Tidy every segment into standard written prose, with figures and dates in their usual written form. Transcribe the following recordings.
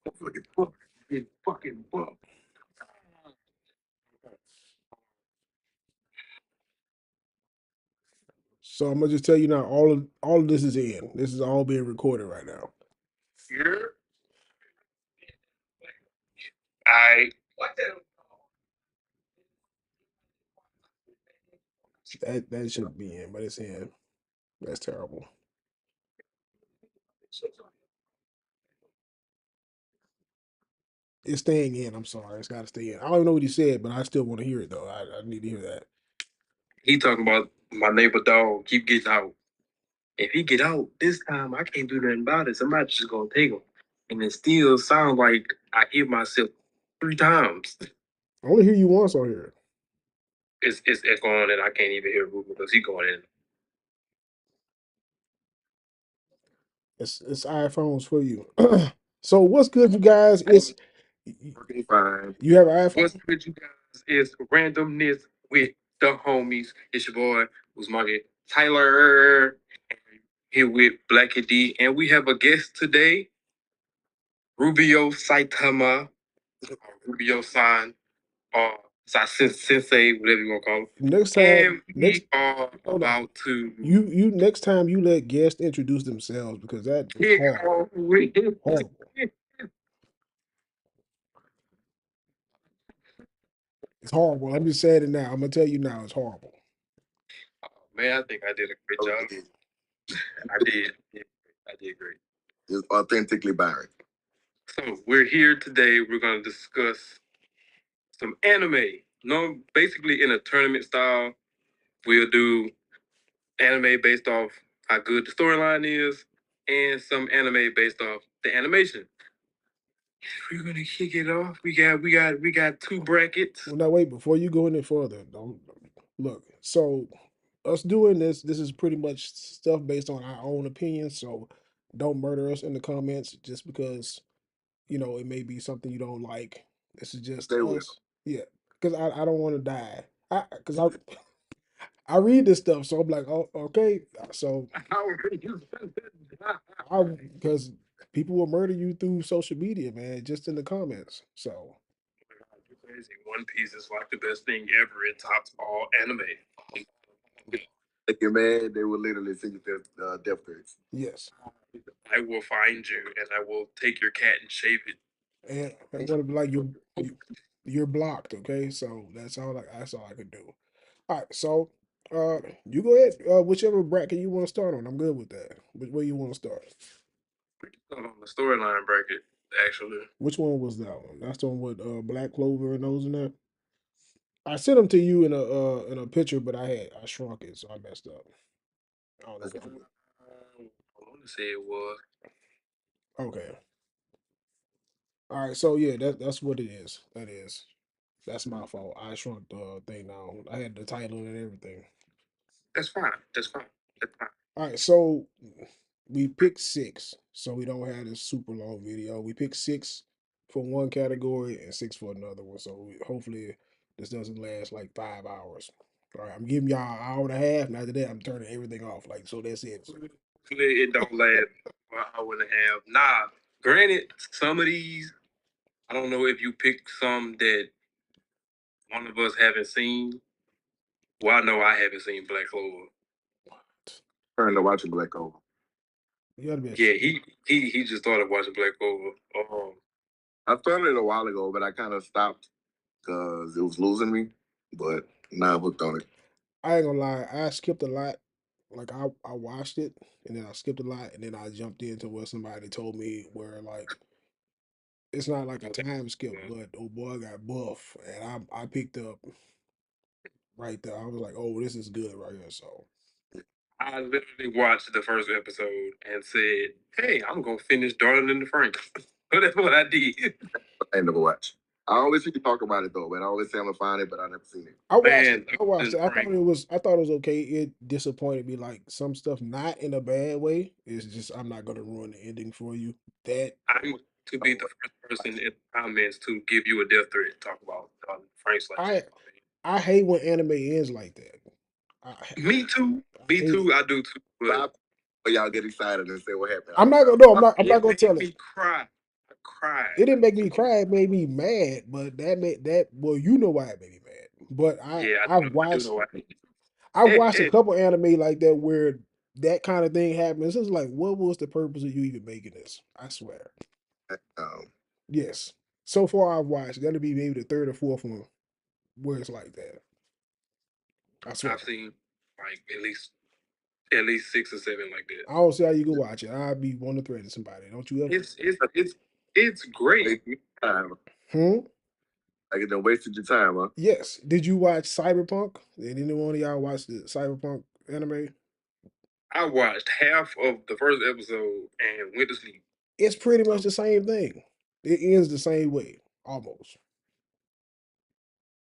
Fucking book. It fucking book. So I'm gonna just tell you now, all of this is in. This is all being recorded right now. Here. I. What the? That shouldn't be in, but it's in. That's terrible. It's staying in. I'm sorry. It's got to stay in. I don't even know what he said, but I still want to hear it though. I need to hear that. He talking about my neighbor dog keep getting out. If he get out this time, I can't do nothing about it. Somebody's just gonna take him, and it still sounds like I hit myself 3 times. I only hear you once on here. It's echoing, and I can't even hear Ruben because he going in. It's iPhones for you. So what's good, you guys? It's Working fine. you have an iPhone. What's with you guys is randomness with the homies. It's your boy who's Market Tyler here with Blackie D, and we have a guest today, Rubio Saitama, Rubio San, or Sensei, whatever you want to call him. Next And time, we next are hold on. about to You next time you let guests introduce themselves because that is kick horrible. off with. Horrible. It's horrible. I'm just saying it now. I'm gonna tell you now. It's horrible. Oh, man, I think I did a great job. I did. Yeah, I did great. It's authentically Byron. So we're here today. We're going to discuss some anime. No, basically in a tournament style. We'll do anime based off how good the storyline is, and some anime based off the animation. We're gonna kick it off. We got 2 brackets. Well, now wait before you go any further. Don't look. So us doing this is pretty much stuff based on our own opinions. So don't murder us in the comments just because it may be something you don't like. This is just They will. us. Yeah, because I don't want to die. I read this stuff, so I'm like, oh, okay. So How are you? I because people will murder you through social media, man, just in the comments. So You're crazy. One Piece is like the best thing ever. It tops all anime. Like your man, they will literally send you death threats. yes, I will find you and I will take your cat and shave it. and I'm gonna be like you're blocked. Okay, so that's all I could do. All right, so you go ahead. Whichever bracket you want to start on, I'm good with that. Where you want to start? We can start on the storyline bracket, actually. Which one was that one? That's the one with Black Clover and those in there. I sent them to you in a picture, but I shrunk it, so I messed up. I don't know which one. I want to say it was. Okay. All right. So yeah, that's what it is. That is. That's my fault. I shrunk the thing down. I had the title and everything. That's fine. That's fine. That's fine. All right. So we picked six, so we don't have this super long video. We picked six for one category and six for another one. So hopefully this doesn't last like 5 hours. All right. I'm giving y'all an hour and a half, and after that, I'm turning everything off. Like so, that's it. Hopefully it don't last for an hour and a half. Nah, granted, some of these, I don't know if you picked some that one of us haven't seen. Well, I know I haven't seen Black Clover. Trying to watch Black Clover. You gotta be. Yeah, he just started watching Black Clover. I started it a while ago, but I kind of stopped because it was losing me. But now I'm hooked on it. I ain't gonna lie, I skipped a lot. Like I watched it and then I skipped a lot and then I jumped into where somebody told me where like it's not like a time skip, but oh boy got buff and I picked up right there. I was like, oh, this is good right here. So I literally watched the first episode and said, "Hey, I'm gonna finish Darling in the Franxx." So that's what I did. I ain't never watched. I always see you talk about it though, but I always say I'm gonna find it, but I never seen it. I watched Man, it. I watched it. Frank, I thought it was okay. It disappointed me like some stuff, not in a bad way. It's just I'm not gonna ruin the ending for you. That I'm to be the first person in the comments to give you a death threat to talk about Frank Slash. I hate when anime ends like that. Me too. I Me hate too. it. I do too. But But y'all get excited and say what happened. I'm not gonna. No, I'm not. I'm not gonna tell me it. cry. I cry. It didn't make me cry. It made me mad. But that made that. Well, you know why it made me mad. But Yeah, I've I do watched know why. I've watched a couple anime like that where that kind of thing happens. It's like, what was the purpose of you even making this? I swear. Um, Yes. So far, I've watched. That'll be maybe the third or fourth one where it's like that. I swear. I've seen like at least 6 or 7 like that. I don't see how you can watch it. I'd be one to threaten somebody. Don't you ever? It's great. time. Hmm? Like it done wasted your time, huh? Yes. Did you watch Cyberpunk? Did anyone of y'all watch the Cyberpunk anime? I watched half of the first episode and went to sleep. It's pretty much the same thing. It ends the same way, almost.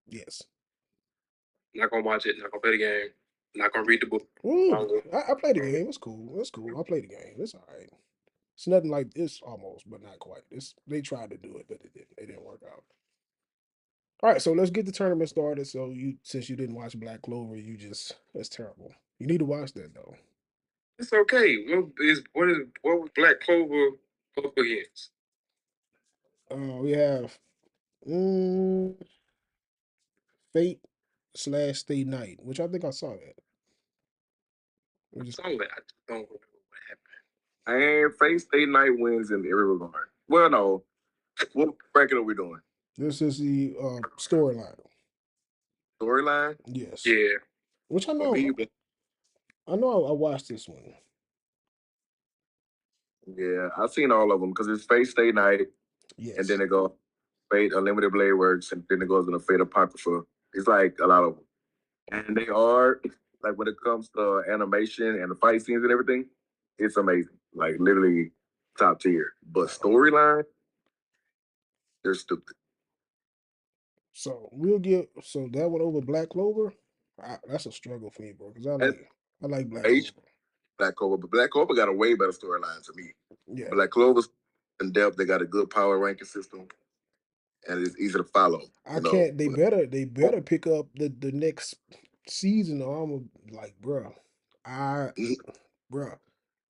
Yes. Not gonna watch it. Not gonna play the game. Not gonna read the book. Ooh, I played the game. It's cool. It's cool. I played the game. It's all right. It's nothing like it's almost, but not quite. It's they tried to do it, but it didn't. It didn't work out. All right, so let's get the tournament started. So you, since you didn't watch Black Clover, you just that's terrible. You need to watch that though. It's okay. What was Black Clover up against? We have mm, Fate / Stay Night, which I think I saw that. We just It's only I just don't remember what happened. And Face State Night wins in every regard. Well, no. What bracket are we doing? this is the storyline. Storyline? Yes, Yeah. which I For know. me, I know. I watched this one. yeah, I've seen all of them because it's Face State Night, and Yes. then it goes Fate Unlimited Blade Works, and then it goes into Fate Apocrypha. It's like a lot of them. And they are, like, when it comes to animation and the fight scenes and everything, it's amazing. Like, literally top tier. But storyline, they're stupid. So we'll get so that one over Black Clover. That's a struggle for me, bro, because And I like Black H, Clover. Black Clover, but Black Clover got a way better storyline to me. Yeah, Black Clover's in depth, they got a good power ranking system, and it's easy to follow, I you know. can't. They better pick up the next season. Or I'm like, bro, I, bro,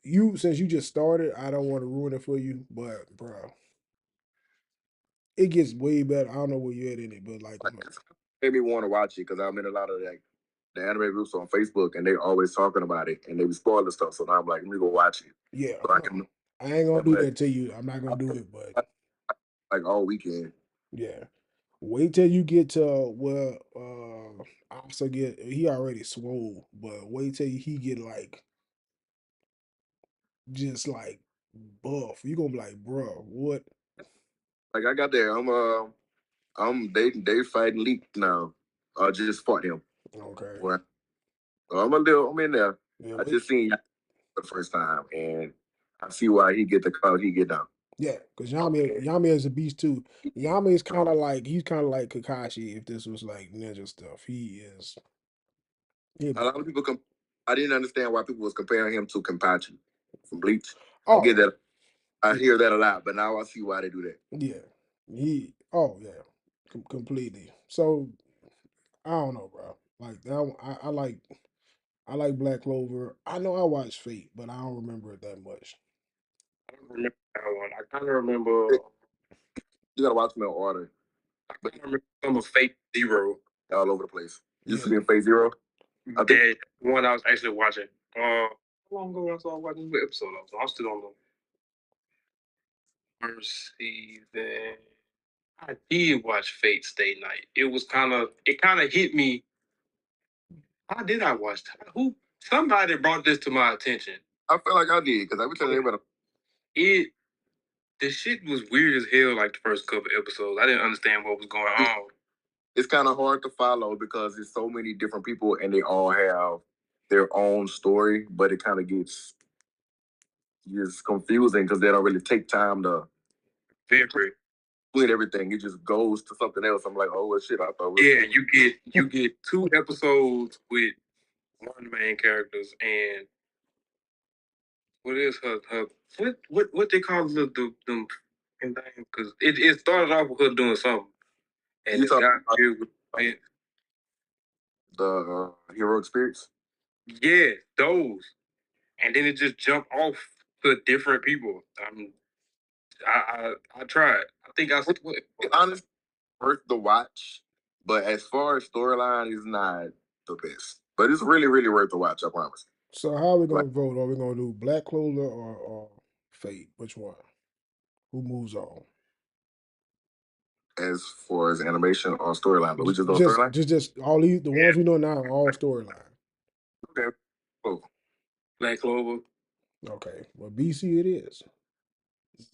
you since you just started, I don't want to ruin it for you, but bro, it gets way better. I don't know where you at in it, but like, made me want to watch it because I'm in a lot of like the anime groups on Facebook, and they always talking about it, and they be spoiling stuff. So now I'm like, let me go watch it, yeah, so I can I ain't gonna do but that to you. I'm not gonna do it, but like all weekend. yeah. Wait till you get to where I also get he already swole, but wait till he get like just like buff. You gonna be like, bro, what? Like I got there, they fighting Leak now. I just fought him. Okay. Well, I'm in there. Yeah, I wait. just seen the first time, and I see why he get the call he get down. Yeah, because Yami is a beast too. Yami is kind of like he's kind of like Kakashi if this was like ninja stuff. He is. Yeah. A lot of people I didn't understand why people was comparing him to Kenpachi from Bleach. I get Oh, that. I yeah. hear that a lot, but now I see why they do that. Yeah. He. Oh yeah. Completely. So I don't know, bro. Like that. I like Black Clover. I know I watched Fate, but I don't remember it that much. I don't remember that one. I kind of remember. You gotta watch them in order. I kind of remember some of Fate Zero. All over the place. You Yeah. see in Phase Zero? I think That one I was actually watching. How long ago I started watching the episode of? So I'm still on the first season. I did watch Fate Stay Night. It kind of hit me. How did I watch that? Who? Somebody brought this to my attention. I feel like I did because I be telling everybody It the shit was weird as hell. Like the first couple episodes, I didn't understand what was going on. it's kind of hard to follow because there's so many different people and they all have their own story, but it kind of gets just confusing because they don't really take time to Very. explain everything. It just goes to something else. I'm like, oh well, shit, I thought we Yeah, you get 2 episodes with one of the main characters, and what is her what they call the them thing? Because it started off with her doing something, and you it talking got about weird with it. the hero experience. Yeah, those, and then it just jumped off to different people. I tried. I think I honestly worth the watch, but as far as storyline, is not the best. But it's really, really worth the watch. I promise. So how are we Like gonna vote? Are we gonna do Black Clover or Fate? Which one? Who moves on? as far as animation or storyline, but we just go Just storyline. just just all these the ones we know now are all storyline. Okay, cool. Black Clover. Okay, well BC it is.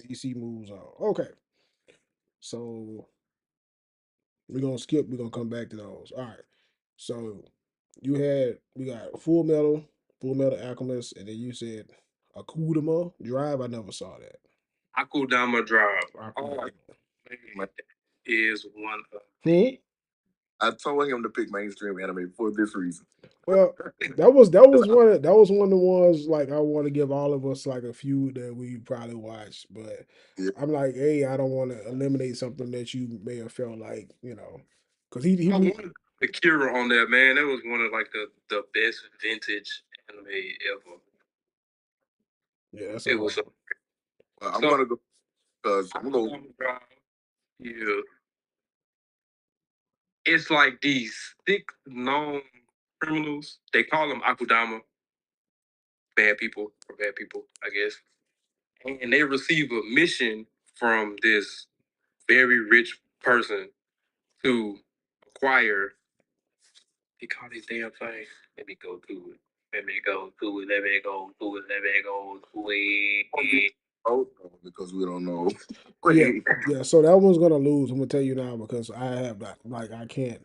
BC moves on. Okay, so we're gonna skip. We're gonna come back to those. All right. So we got Full Metal Alchemist, and then you said Akudama Drive. I never saw that. Akudama Drive. Akudama. Man, that is one of Hmm? I told him to pick mainstream anime for this reason. Well, that was one of the ones like I want to give all of us like a few that we probably watched, but Yeah, I'm like, hey, I don't want to eliminate something that you may have felt like, because he I wanted the Kira on there, man. That was one of like the best vintage anime ever. yeah, that's a It hard was so. one. well, I'm So gonna go because I'm gonna go. Akudama Drive. Yeah, it's like these thick known criminals. They call them Akudama, bad people, I guess. And they receive a mission from this very rich person to acquire. He called his damn thing. Let me go to it. Let me go to it. Let me go to it. Let me go to it. Oh, because we don't know. Yeah, Wait, yeah. So that one's gonna lose. I'm gonna tell you now because I have that. Like I can't.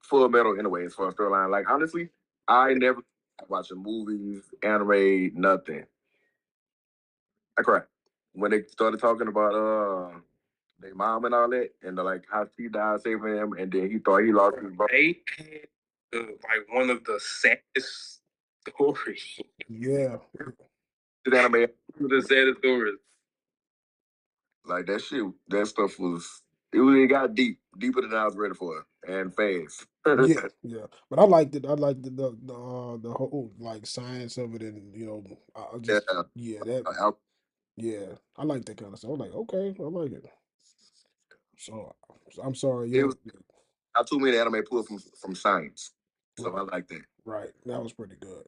Full Metal anyway as far as storyline. Like honestly, I never watching movies, anime, nothing. I cried when they started talking about their mom and all that, and like how she died saving him, and then he thought he lost his brother. They had like one of the saddest stories. Yeah, This anime, The saddest stories. like that shit, that stuff was it got deeper than I was ready for, and fast. yeah, yeah. But I liked it. I liked the whole like science of it, and I Yeah, just that I, yeah, I like that kind of stuff. I'm like, okay, I like it. So I'm sorry, it you was not too many anime pulled from science, so right, I like that. right. That was pretty good.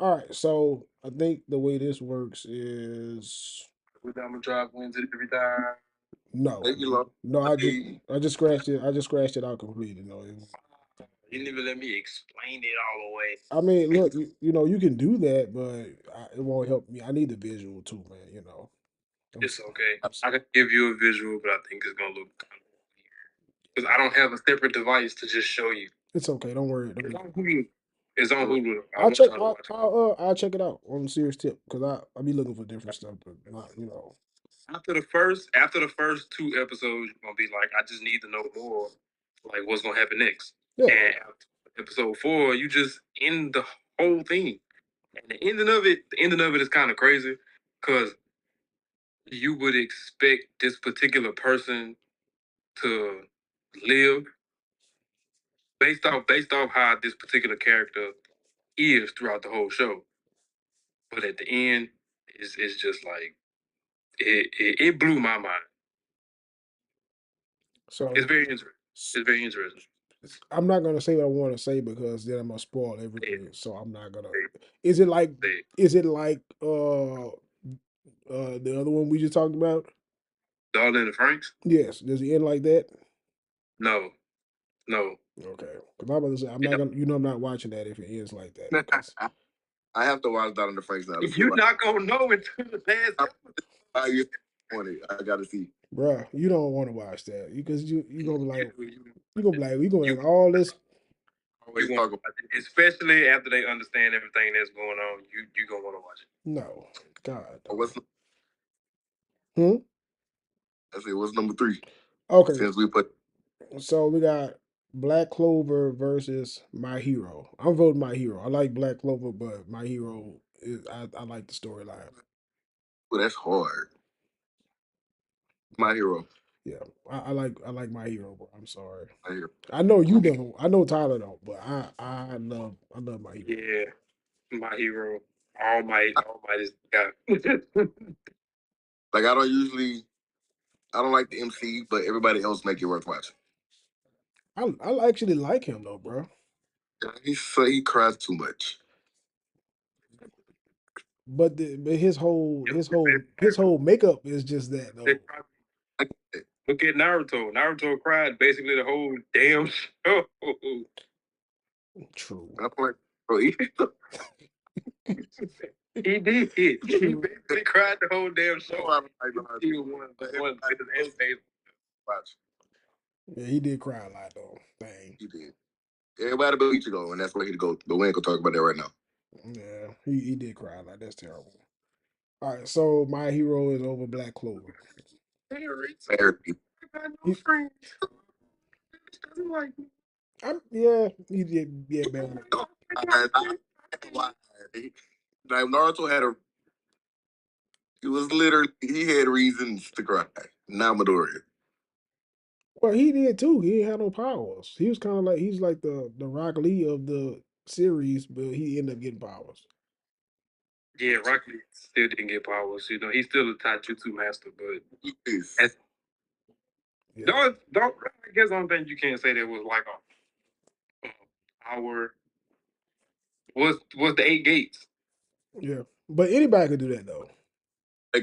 All right, so I think the way this works is With Diamond Drive wins it every time. no, Maybe lost. no. I just They, I just scratched it. I just scratched it out completely. You didn't even let me explain it all the way. I mean, look, you can do that, but it won't help me. I need the visual too, man. It's okay. I can give you a visual, but I think it's gonna look kind of weird because I don't have a separate device to just show you. It's okay. Don't worry. It's on Hulu. It's on Hulu. I I'll want check. y'all to watch it. I'll check it out on serious tip because I be looking for different stuff, but not. After the first two episodes, you're gonna be like, I just need to know more, like what's gonna happen next. Yeah. And after episode 4, you just end the whole thing. And the ending of it is kind of crazy because you would expect this particular person to live based off how this particular character is throughout the whole show. But at the end, it's just like it blew my mind. So It's very interesting. It's very interesting. I'm not gonna say what I want to say because then I'm gonna spoil Say everything. So I'm not gonna. it, Is it like? say it. Is it like the other one we just talked about? Darling and the Franks? Yes. Does it end like that? No, no. Okay. Because I'm about to say I'm It not don't. gonna. I'm not watching that if it ends like that. Because I have to watch Donald the Franks now to see You're what not gonna know until the last episode. I you 20. I gotta see. bruh, you don't want to watch that because you gonna be like we gonna You like all this. Always want talk to about watch it, especially after they understand everything that's going on. You gonna want to watch it. No, God. what's Hmm? I say what's number 3 Okay, since we put so we got Black Clover versus My Hero. I'm voting My Hero. I like Black Clover, but My Hero is I like the storyline. well, that's hard. My hero. Yeah, I like My Hero, bro. I'm sorry. My hero. I know you don't. I know Tyler don't, but I love My Hero. Yeah, my hero. All Might is God. Like I don't like the MC, but everybody else make it worth watching. I actually like him though, bro. He cries too much. But his whole makeup is just that They though. probably look at Naruto. Naruto cried basically the whole damn show. True. I'm like, bro, he did. He basically cried the whole damn show. He was one of the animes. watch. Yeah, he did cry a lot though. Dang. He did. Everybody but Ichigo, and that's where he'd go. But we ain't gonna talk about that right now. Yeah, he did cry a lot. That's terrible. All right, so My Hero is over Black Clover. Therapy. He- he did. Yeah, man. Like Naruto had he had reasons to cry. Now Midoriya. Well, he did too. He didn't have no powers. He was kind of like he's like the Rock Lee of the series, but he ended up getting powers. Yeah, Rocky still didn't get powers. You know, he's still a taijutsu master, but that's, Yeah. don't. I guess the only thing you can't say that was like our was the 8 gates. Yeah, but anybody could do that though. I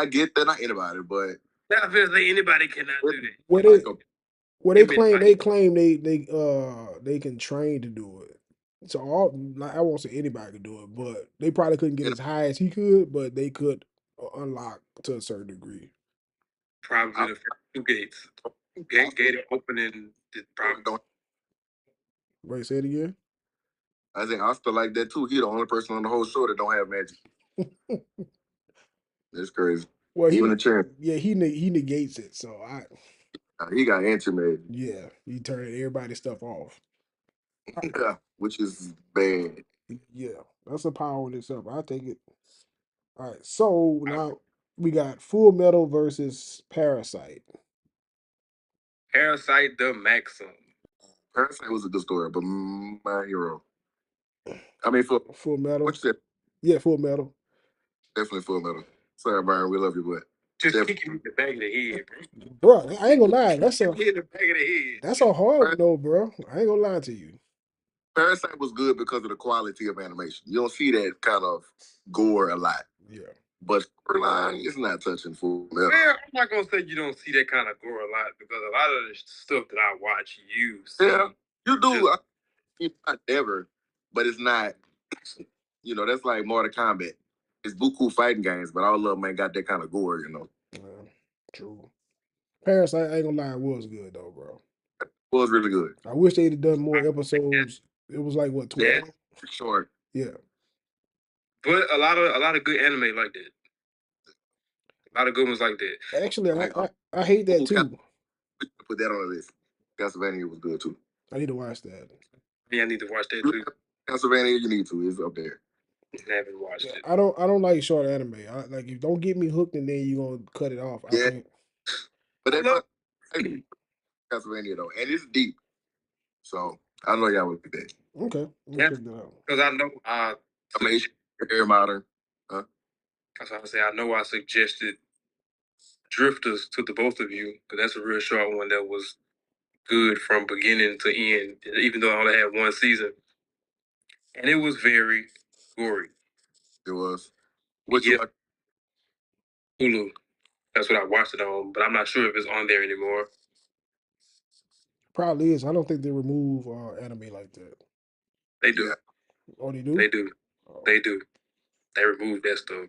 get that, not anybody, but Obviously, anybody cannot do that. What like they a, what they claim they can train to do it. So all like I won't say anybody could do it, but they probably couldn't get as high as he could, but they could unlock to a certain degree. Probably the first 2 gates. Gate opening. Probably. Wait, say it again. I think Oscar like that too. He the only person on the whole show that don't have magic. That's crazy. Well, Even the chair. yeah, he negates it. So He got anti-magic. Yeah, he turned everybody's stuff off. Which is bad. Yeah, that's a power in itself. I take it. All right, so now we got Full Metal versus Parasite. Parasite the Maxim. Parasite was a good story, but My Hero. I mean, Full Metal. What you said? Yeah, Full Metal. Definitely Full Metal. Sorry, Byron, we love you, but just kick you in the back of the head, bro. I ain't gonna lie. That's a in the back of the head. That's a hard no, bro. I ain't gonna lie to you. Parasite was good because of the quality of animation. You don't see that kind of gore a lot. Yeah. But storyline is not touching Full Metal. Well, I'm not gonna say you don't see that kind of gore a lot because a lot of the stuff that I watch, you see. Yeah, you do. Not ever, but it's not. You know, that's like Mortal Kombat. It's buku fighting games, but all of them ain't got that kind of gore. You know. True. Parasite, I ain't gonna lie, it was good though, bro. It was really good. I wish they'd have done more episodes. It was like what 12? Yeah, short. Yeah. But a lot of good anime like that. A lot of good ones like that. Actually, I hate that too. Put that on the list. Castlevania was good too. I need to watch that. Yeah, I need to watch that too. Castlevania, you need to. It's up there. I haven't watched it. I don't like short anime. Like if don't get me hooked and then you gonna cut it off. Yeah. I can't. But that's Castlevania though, and it's deep. So I know y'all would do that. Okay. Yeah. Because I know Amazing, very modern. That's why I say I know I suggested Drifters to the both of you because that's a real short one that was good from beginning to end, even though I only had one season, and it was very gory. It was. Hulu. That's what I watched it on, but I'm not sure if it's on there anymore. Probably is. I don't think they remove anime like that. They do. Oh, they do. They do. They do. They removed that stuff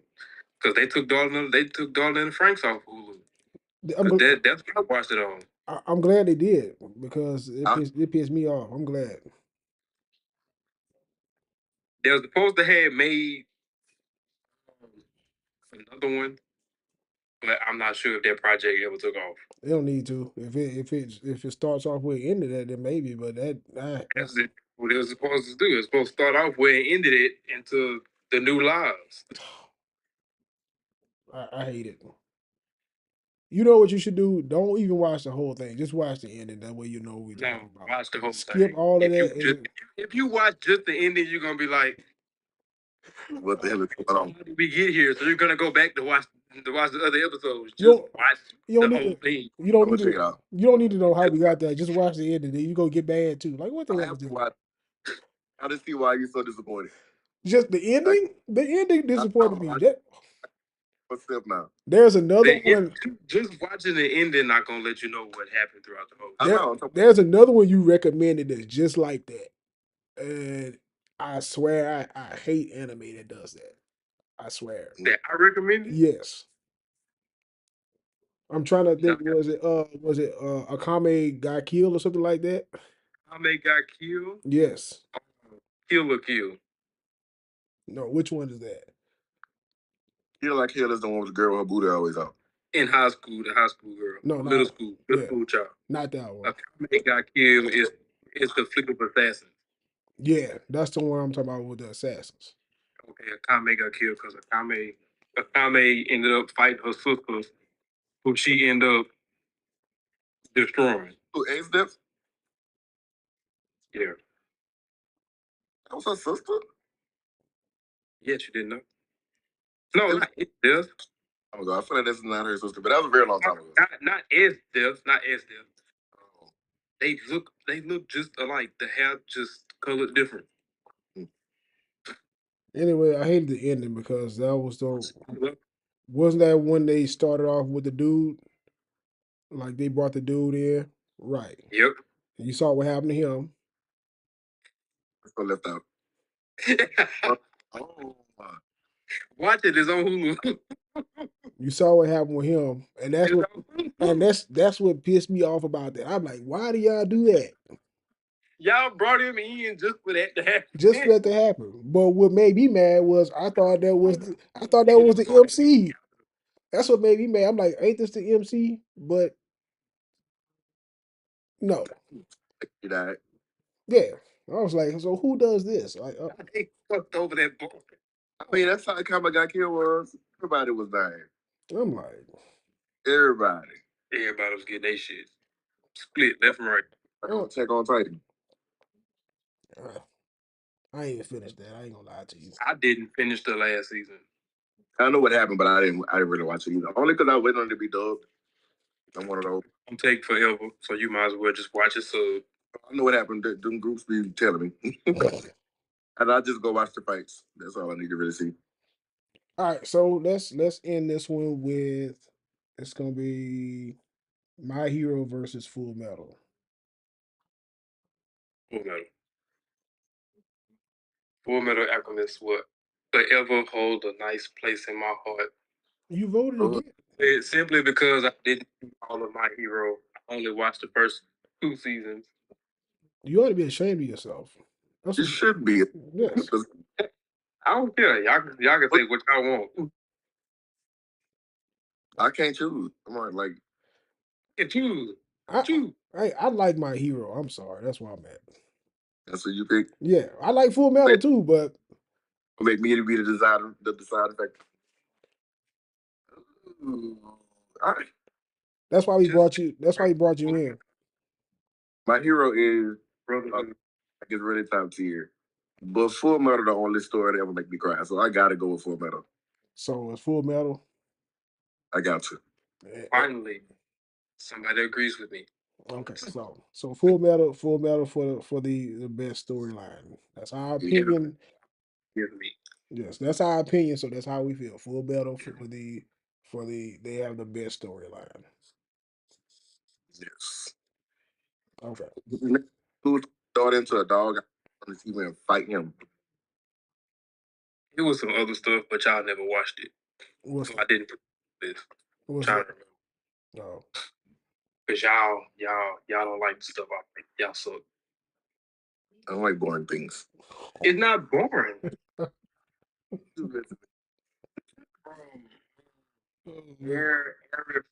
because they took Dalton. They took Dalton and Franks off Hulu. That's what I watched it on. I'm glad they did because it pissed me off. I'm glad. They were supposed to have made another one, but I'm not sure if that project ever took off. They don't need to. If it starts off where it ended at, then maybe. But that's it. What it was supposed to do. It was supposed to start off where it ended it into the new lives. I hate it. You know what you should do? Don't even watch the whole thing. Just watch the ending. That way you know what we're talking about. Watch the whole Skip thing. all of that. If you watch just the ending, you're gonna be like, What the hell is going on? How did we get here? So you're gonna go back to watch the other episodes. You Just don't, watch you don't the need whole to. thing. You don't I'm need gonna check it to. out. You don't need to know how we got there. Just watch the end, and then you go get mad too. Like what the I hell have was to this? watch. I just see why you're so disappointed. Just the Like, ending. The ending disappointed me. I That what's up now? there's another one. Just watching the ending not gonna let you know what happened throughout the whole. I There, know. I'm talking there's another one you recommended that's just like that, and I swear I hate anime that does that. I swear. That I recommend it. Yes. I'm trying to think. No. Was it Akame got killed or something like that? Ame got killed. Yes. Kill or kill. No, which one is that? Kill Like Hell is the one with the girl with her booty always out. In high school, the high school girl. No, Middle not school. yeah, Middle school child. not that one. Akame got killed is the flick of assassin. Yeah, that's the one I'm talking about with the assassins. Okay, Akame got killed because Akame ended up fighting her sister, who she ended up destroying. Who Ace Death? Yeah. That was her sister? Yes, you didn't know. No, not S Death. Oh my god, I feel like that's not her sister, but that was a very long time ago. Not S Death. Not S Death. They look just alike. The hair just colored different. Anyway, I hated the ending because that was the wasn't that when they started off with the dude? Like they brought the dude in, right? Yep. And you saw what happened to him. I left out. Oh my. Watch it. It's on Hulu. You saw what happened with him, and It's on Hulu. that's what pissed me off about that. I'm like, why do y'all do that? Y'all brought him in just for that to happen. Just for that to happen. But what made me mad was I thought that was the MC. That's what made me mad. I'm like, ain't this the MC? But no, He died. yeah. I was like, so who does this? Like, They fucked over that boy. I mean, that's how Kama got killed was. Everybody was dying. I'm like, Everybody. Everybody was getting their shit split left and right. I gotta check on Titan. I ain't even finished that. I ain't gonna lie to you. I didn't finish the last season. I know what happened, but I didn't really watch it either. Only because I waited on it to be dubbed. I'm one of those. Don't take forever, so you might as well just watch it. So I know what happened. Them groups be telling me. And I just go watch the fights. That's all I need to really see. All right, so let's end this one with it's gonna be My Hero versus Full Metal. Full Metal. Full Metal Alchemist will forever hold a nice place in my heart. You voted Oh. again. It's simply because I didn't see all of My Hero. I only watched the first 2 seasons. You ought to be ashamed of yourself. That's You what, should be. yes. I don't care. Y'all can say what y'all want. I can't choose. I'm like, You can choose. I, Choose. I like My Hero. I'm sorry. That's why I'm at. that's what you pick. Yeah, I like Full Metal too, but Make me to be the deciding factor. Ooh, all right. that's why we brought you. That's why we brought you in. My hero is, Brother, I guess, really top tier. But Full Metal, the only story that ever make me cry. So I gotta go with Full Metal. So it's Full Metal. I got to. finally, somebody agrees with me. Okay, so Full Metal for the best storyline. That's our opinion. Give me. Yes, that's our opinion. So that's how we feel. Full Metal for the they have the best storyline. Yes. Okay. Who throw it into a dog on the TV and fight him? It was some other stuff, but y'all never watched it. What's So I didn't put this. what's Trying that? to remember. No. Because y'all don't like the stuff I think. Y'all suck. I don't like boring things. It's not boring.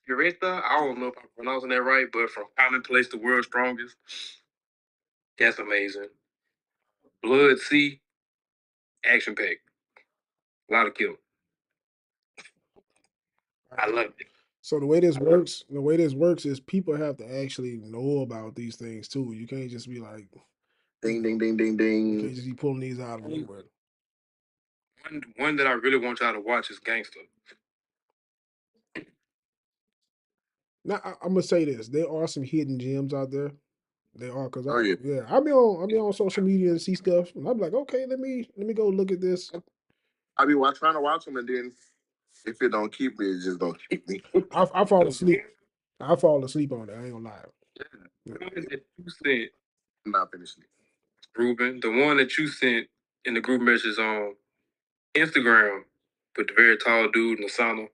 Ureta, I don't know if I'm pronouncing that right, but from Commonplace to World's Strongest, that's amazing. Blood Sea, action packed. A lot of kill. I love it. So the way this works is people have to actually know about these things too. You can't just be like, Ding, ding, ding, ding, you can't ding. just be pulling these out of nowhere. One that I really want y'all to watch is Gangster. Now I'm gonna say this: there are some hidden gems out there. They are because Oh yeah. I'll be on social media and see stuff, and I'm like, okay, let me go look at this. Trying to watch them, and then if it don't keep me, it just don't keep me. I fall asleep. I fall asleep on it. I ain't gonna lie. The one that you sent, I'm not finishing it. Ruben, the one that you sent in the group messages on Instagram with the very tall dude in the sauna.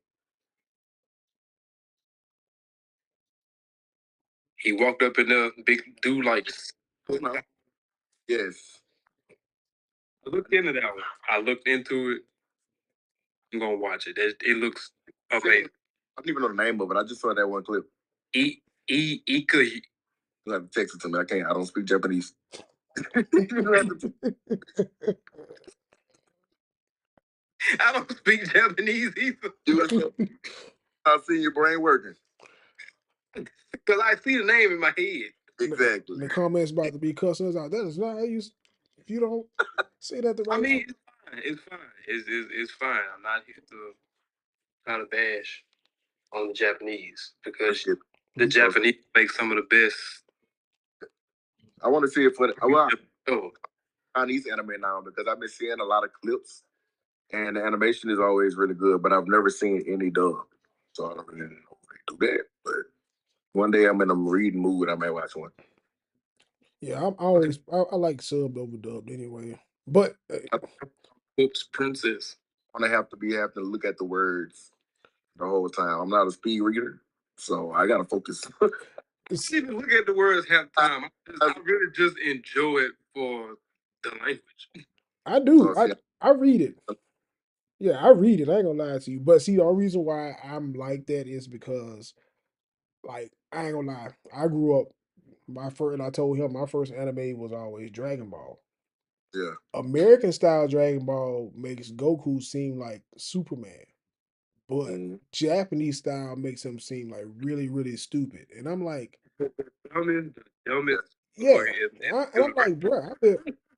He walked up in there, big dude, like. Yes. I looked into that one. I looked into it. I'm gonna watch it. It looks amazing. I don't even know the name of it. I just saw that one clip. Ika. You have to text it to me. I don't speak Japanese. I don't speak Japanese either. I've seen your brain working. Because I see the name in my head. Exactly. The comments about to be cussing us out. That is not how you. If you don't say that the right. I mean, it's fine. It's fine. It's fine. I'm not here to try to bash on the Japanese because the Japanese make some of the best. I want to see it for the Chinese anime now because I've been seeing a lot of clips, and the animation is always really good. But I've never seen any dub, so I don't really know if they do that. But one day I'm in a reading mood, I may watch one. Yeah, I always I like subbed over dubbed anyway. But Oops, Princess. I'm gonna have to look at the words the whole time. I'm not a speed reader, so I gotta focus. I don't even look at the words half the time. I really just enjoy it for the language. I do. I read it. Yeah, I read it. I ain't gonna lie to you. But see, the only reason why I'm like that is because, like, I ain't gonna lie. I grew up. And I told him my first anime was always Dragon Ball. Yeah. American style Dragon Ball makes Goku seem like Superman, but Japanese style makes him seem like really, really stupid. And I'm like, yeah. And I'm like, bro,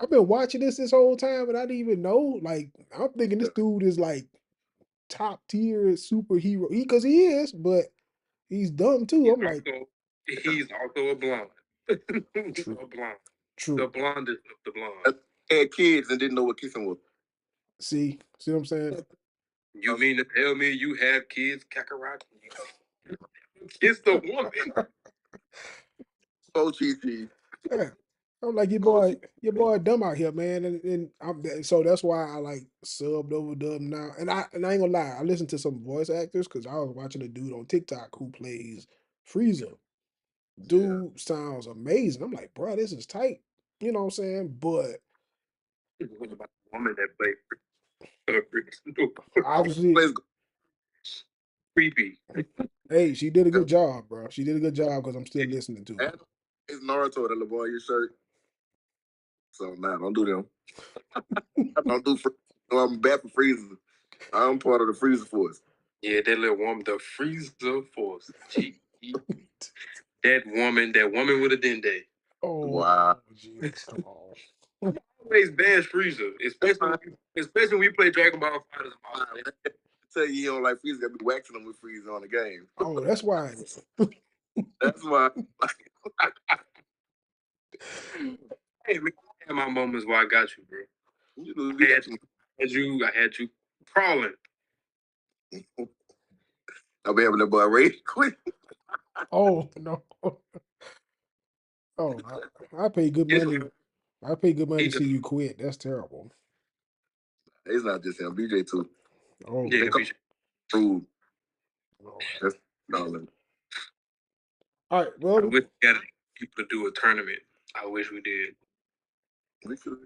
I've been watching this whole time, and I didn't even know. Like, I'm thinking this dude is like top tier superhero. Because he is, but he's dumb too. I'm like, he's also a blonde. True. A blonde. True. The blondest of the blonde. Had kids and didn't know what kissing was. See what I'm saying? You mean to tell me you have kids, Kakarot? Kiss the woman. So cheesy. Yeah. I'm like, your boy dumb out here, man. And so that's why I like subbed over dub now. And I ain't gonna lie, I listened to some voice actors because I was watching a dude on TikTok who plays Frieza. Dude sounds amazing. I'm like, bro, this is tight. You know what I'm saying? But what about the woman that played obviously creepy. Hey, she did a good job, bro. She did a good job because I'm still listening to her. It's Naruto, that little boy in your shirt. So nah, don't do them. I don't do. No, I'm bad for freezers. I'm part of the freezer force. Yeah, that little woman, the freezer force. That woman with a dende. Oh, wow. Jesus, come on. Always bash freezer, especially when we play Dragon Ball Fighters. Tell you don't like freezer, gotta be waxing them with freezer on the game. Oh, that's why. That's why. Hey, man, I had my moments where I got you, bro. I had you crawling. I'll be having that boy Ray quit. Oh no. Oh, I pay good money. I pay good money to see you quit. That's terrible. It's not just him, BJ too. Oh, yeah, BJ. True. Oh. That's no. All right. Well, I wish we got people to do a tournament. I wish we did. We could.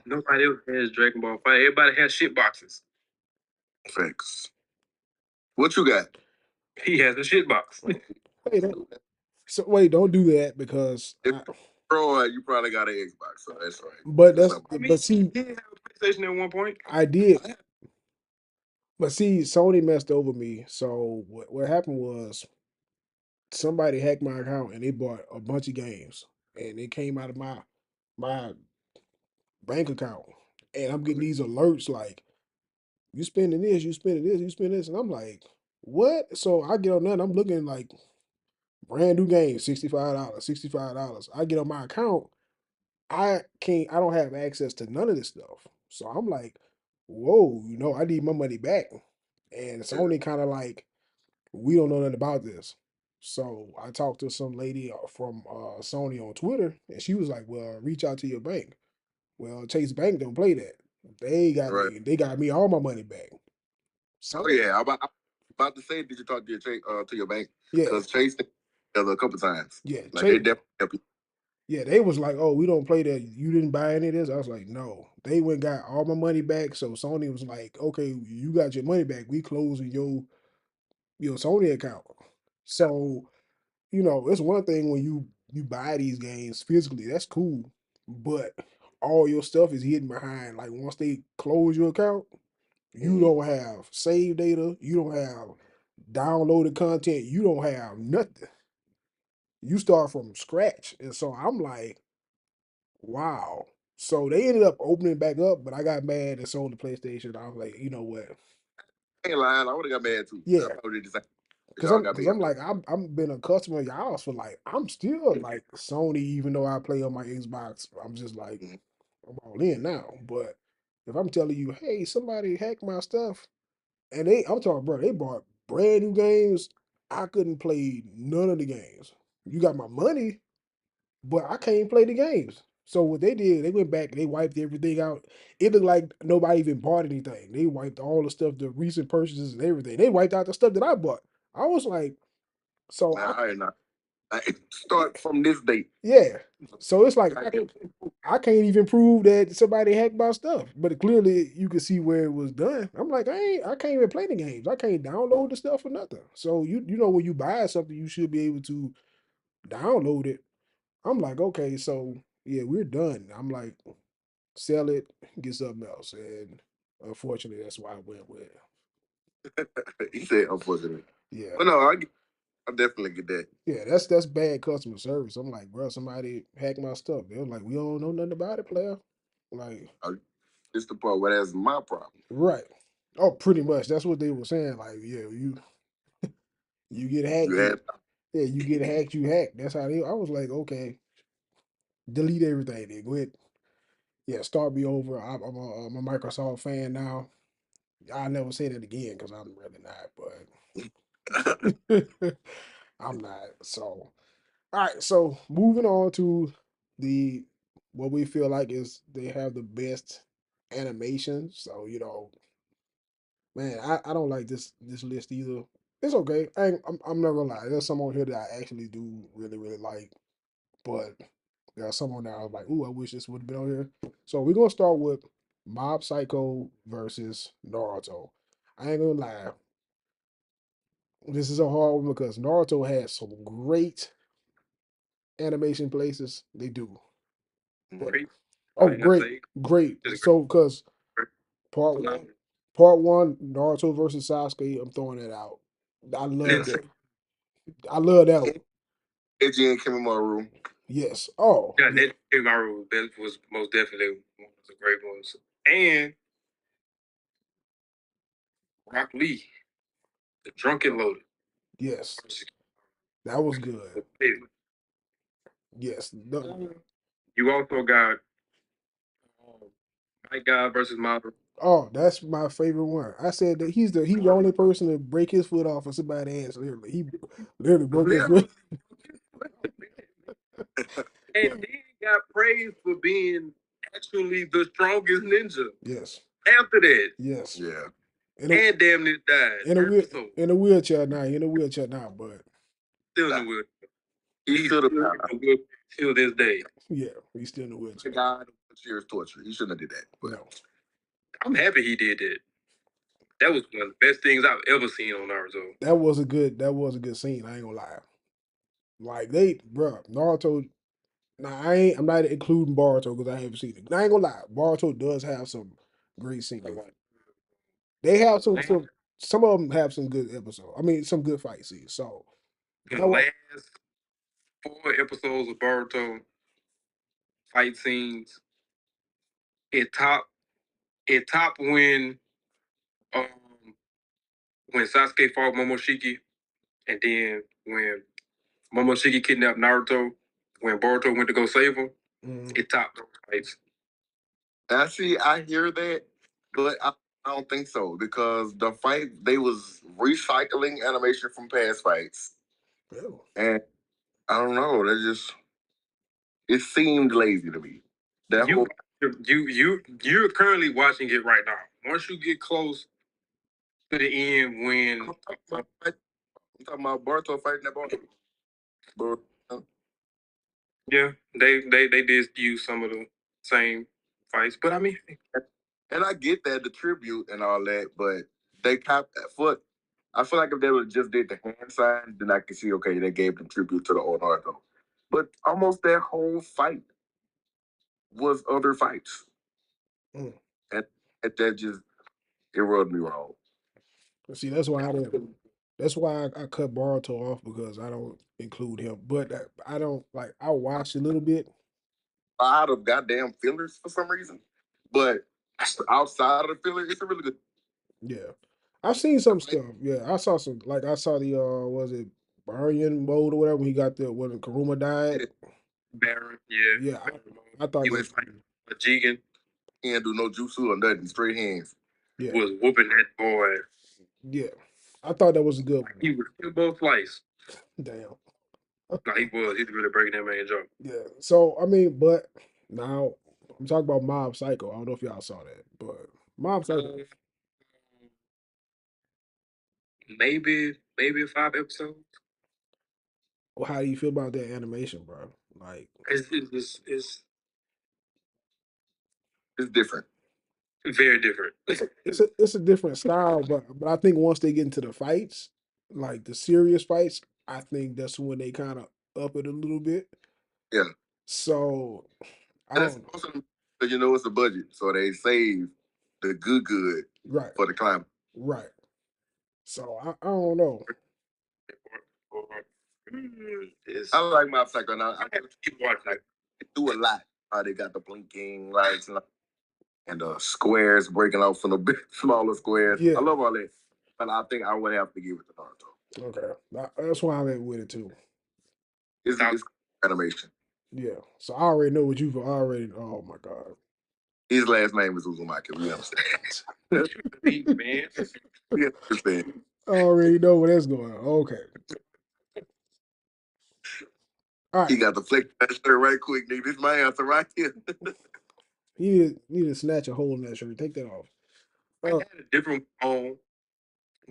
Nobody else has Dragon Ball Fight. Everybody has shit boxes. Thanks. What you got? He has a shit box. Wait, don't do that because Troy, you probably got an Xbox, so that's right. But see, he did have a PlayStation at one point. I did. But see, Sony messed over me. So what happened was somebody hacked my account and they bought a bunch of games, and it came out of my bank account, and I'm getting these alerts like you spending this, you spending this, you spending this, and I'm like, what? So I get on that, and I'm looking like brand new game, $65, $65. I get on my account, I don't have access to none of this stuff. So I'm like, whoa, I need my money back. And it's only kind of like, we don't know nothing about this. So I talked to some lady from Sony on Twitter, and she was like, well, reach out to your bank. Well, Chase Bank don't play that. They got Right. me, they got me all my money back. Oh yeah, I'm about to say, did you talk to to your bank? Yeah, Because Chase together a couple times. yeah, Like they Chase, definitely help you. yeah, they was like, oh, we don't play that. You didn't buy any of this. I was like, no. They went got all my money back. So Sony was like, okay, you got your money back. We closing your Sony account. So it's one thing when you buy these games physically. That's cool, but all your stuff is hidden behind. Like once they close your account, you don't have save data. You don't have downloaded content. You don't have nothing. You start from scratch, and so I'm like, wow. So they ended up opening back up, but I got mad and sold the PlayStation. I was like, you know what? I ain't lying. I would have got mad too. Yeah, I probably did the same. cause Y'all I'm got cause me I'm up. like I'm been a customer of y'all's for like I'm still like Sony, even though I play on my Xbox. I'm just like Mhm. I'm all in now. But if I'm telling you, hey, somebody hacked my stuff, and I'm talking, bro, they bought brand new games. I couldn't play none of the games. You got my money, but I can't play the games. So what they did, they went back, they wiped everything out. It looked like nobody even bought anything. They wiped all the stuff, the recent purchases and everything. They wiped out the stuff that I bought. I was like, so Nah, I ain't not. Start from this date. yeah. So it's like I can't even prove that somebody hacked my stuff. But clearly you could see where it was done. I'm like, I can't even play the games. I can't download the stuff or nothing. So you know when you buy something, you should be able to download it. I'm like, okay, so yeah, we're done. I'm like, sell it, get something else. And unfortunately, that's why I went with He said, unfortunately. yeah. But no, I definitely get that. Yeah, that's bad customer service. I'm like, bro, somebody hacked my stuff. They're like, we don't know nothing about it, player. Like, This the part where that's my problem. right. Oh, pretty much. That's what they were saying. Like, yeah, you get hacked, You had yeah, you get hacked, you hacked. That's how they I was like, okay, delete everything then. Go ahead. Yeah, start me over. I'm a Microsoft fan now. I'll never say that again because I'm really not, but I'm not. So all right, so moving on to the what we feel like is they have the best animation. So man, I don't like this list either. It's okay. I'm not gonna lie. There's some on here that I actually do really really like, but there are some on there I was like, ooh, I wish this would have been on here. So we're gonna start with Mob Psycho versus Naruto. I ain't gonna lie. This is a hard one because Naruto has some great animation places. They do. But Great. oh, I great, say great. just So, because great. part one, part one, Naruto versus Sasuke, I'm throwing that out. I love that. I love that one. Edgy and Kimimaro. Yes. Oh, Yeah, yeah. that Kimaro that was most definitely one of the great ones. And Rock Lee, the Drunken Loaded. Yes. That was good. Yes. You also got Mike God versus Marvel. Oh, that's my favorite one. I said that he's the only person to break his foot off of somebody's ass. Literally, he literally broke his foot. And then got praised for being actually the strongest ninja. Yes. After that, Yes. Yeah. and damn near died. So In a wheelchair now. In a wheelchair now, but still in the wheelchair. He He's should still have. in the wheelchair till this day. yeah, he's still in a wheelchair. God, years torture. He shouldn't have did that. But No. I'm happy he did that. That was one of the best things I've ever seen on Naruto. That was a good scene. I ain't gonna lie. Like bro, Naruto. Now I'm not including Boruto because I haven't seen it. I ain't gonna lie, Boruto does have some great scenes. They have some of them have some good episodes. I mean, some good fight scenes. So The that was last 4 episodes of Boruto fight scenes, it top It topped um when Sasuke fought Momoshiki, and then when Momoshiki kidnapped Naruto, when Boruto went to go save him, it topped those fights. I hear that, but I don't think so because the fight they was recycling animation from past fights, and I don't know. That just it seemed lazy to me. That You whole you're currently watching it right now. Once you get close to the end, when I'm talking about Barto fighting that ball. yeah, they did use some of the same fights, but I mean, And I get that the tribute and all that, but they cop that foot. I feel like if they would just did the hand sign, then I could see okay, they gave them tribute to the old Naruto. But almost that whole fight was other fights, and that just it rubbed me wrong. See, that's why I didn't. That's why I cut Boruto off because I don't include him. But I don't like. I watched a little bit. A lot of goddamn fillers for some reason, but outside of the filler, it's a really good. Yeah, I've seen some stuff. Yeah, I saw some. Like I saw the was it Buryan mode or whatever when he got the when Karuma died. Baron, yeah, Yeah, Baron I thought he that was was fighting a Jigen. He can't do no jutsu or nothing, straight hands. yeah Was whooping that boy. yeah. I thought that was a good one. He was in both fights. Damn. Like he was. He's really breaking that man's jaw. Yeah. So I mean, but now I'm talking about Mob Psycho. I don't know if y'all saw that, but Mob Psycho. Maybe 5 episodes. Well, how do you feel about that animation, bro? Like It's different. very different. it's a different style, but I think once they get into the fights, like the serious fights, I think that's when they kind of up it a little bit. Yeah. So I And that's don't know. also because you know it's a budget, so they save the good Right, for the climate. right. So I don't know. I like my Psycho now. I keep watching. like they do a lot. How they got the blinking lights and the squares breaking off from the big, smaller squares. Yeah. I love all that, but I think I would have to give it to Naruto. Okay, that's why I'm at with it too. It's animation. Yeah. So I already know what you've already. Oh my god. His last name is Uzumaki. We understand. Man. We understand. I already know where that's going. Okay. All right. He got the flick that shirt right quick, nigga. This is my answer right here. You need to snatch a hole in that shirt. Take that off. I had a different on,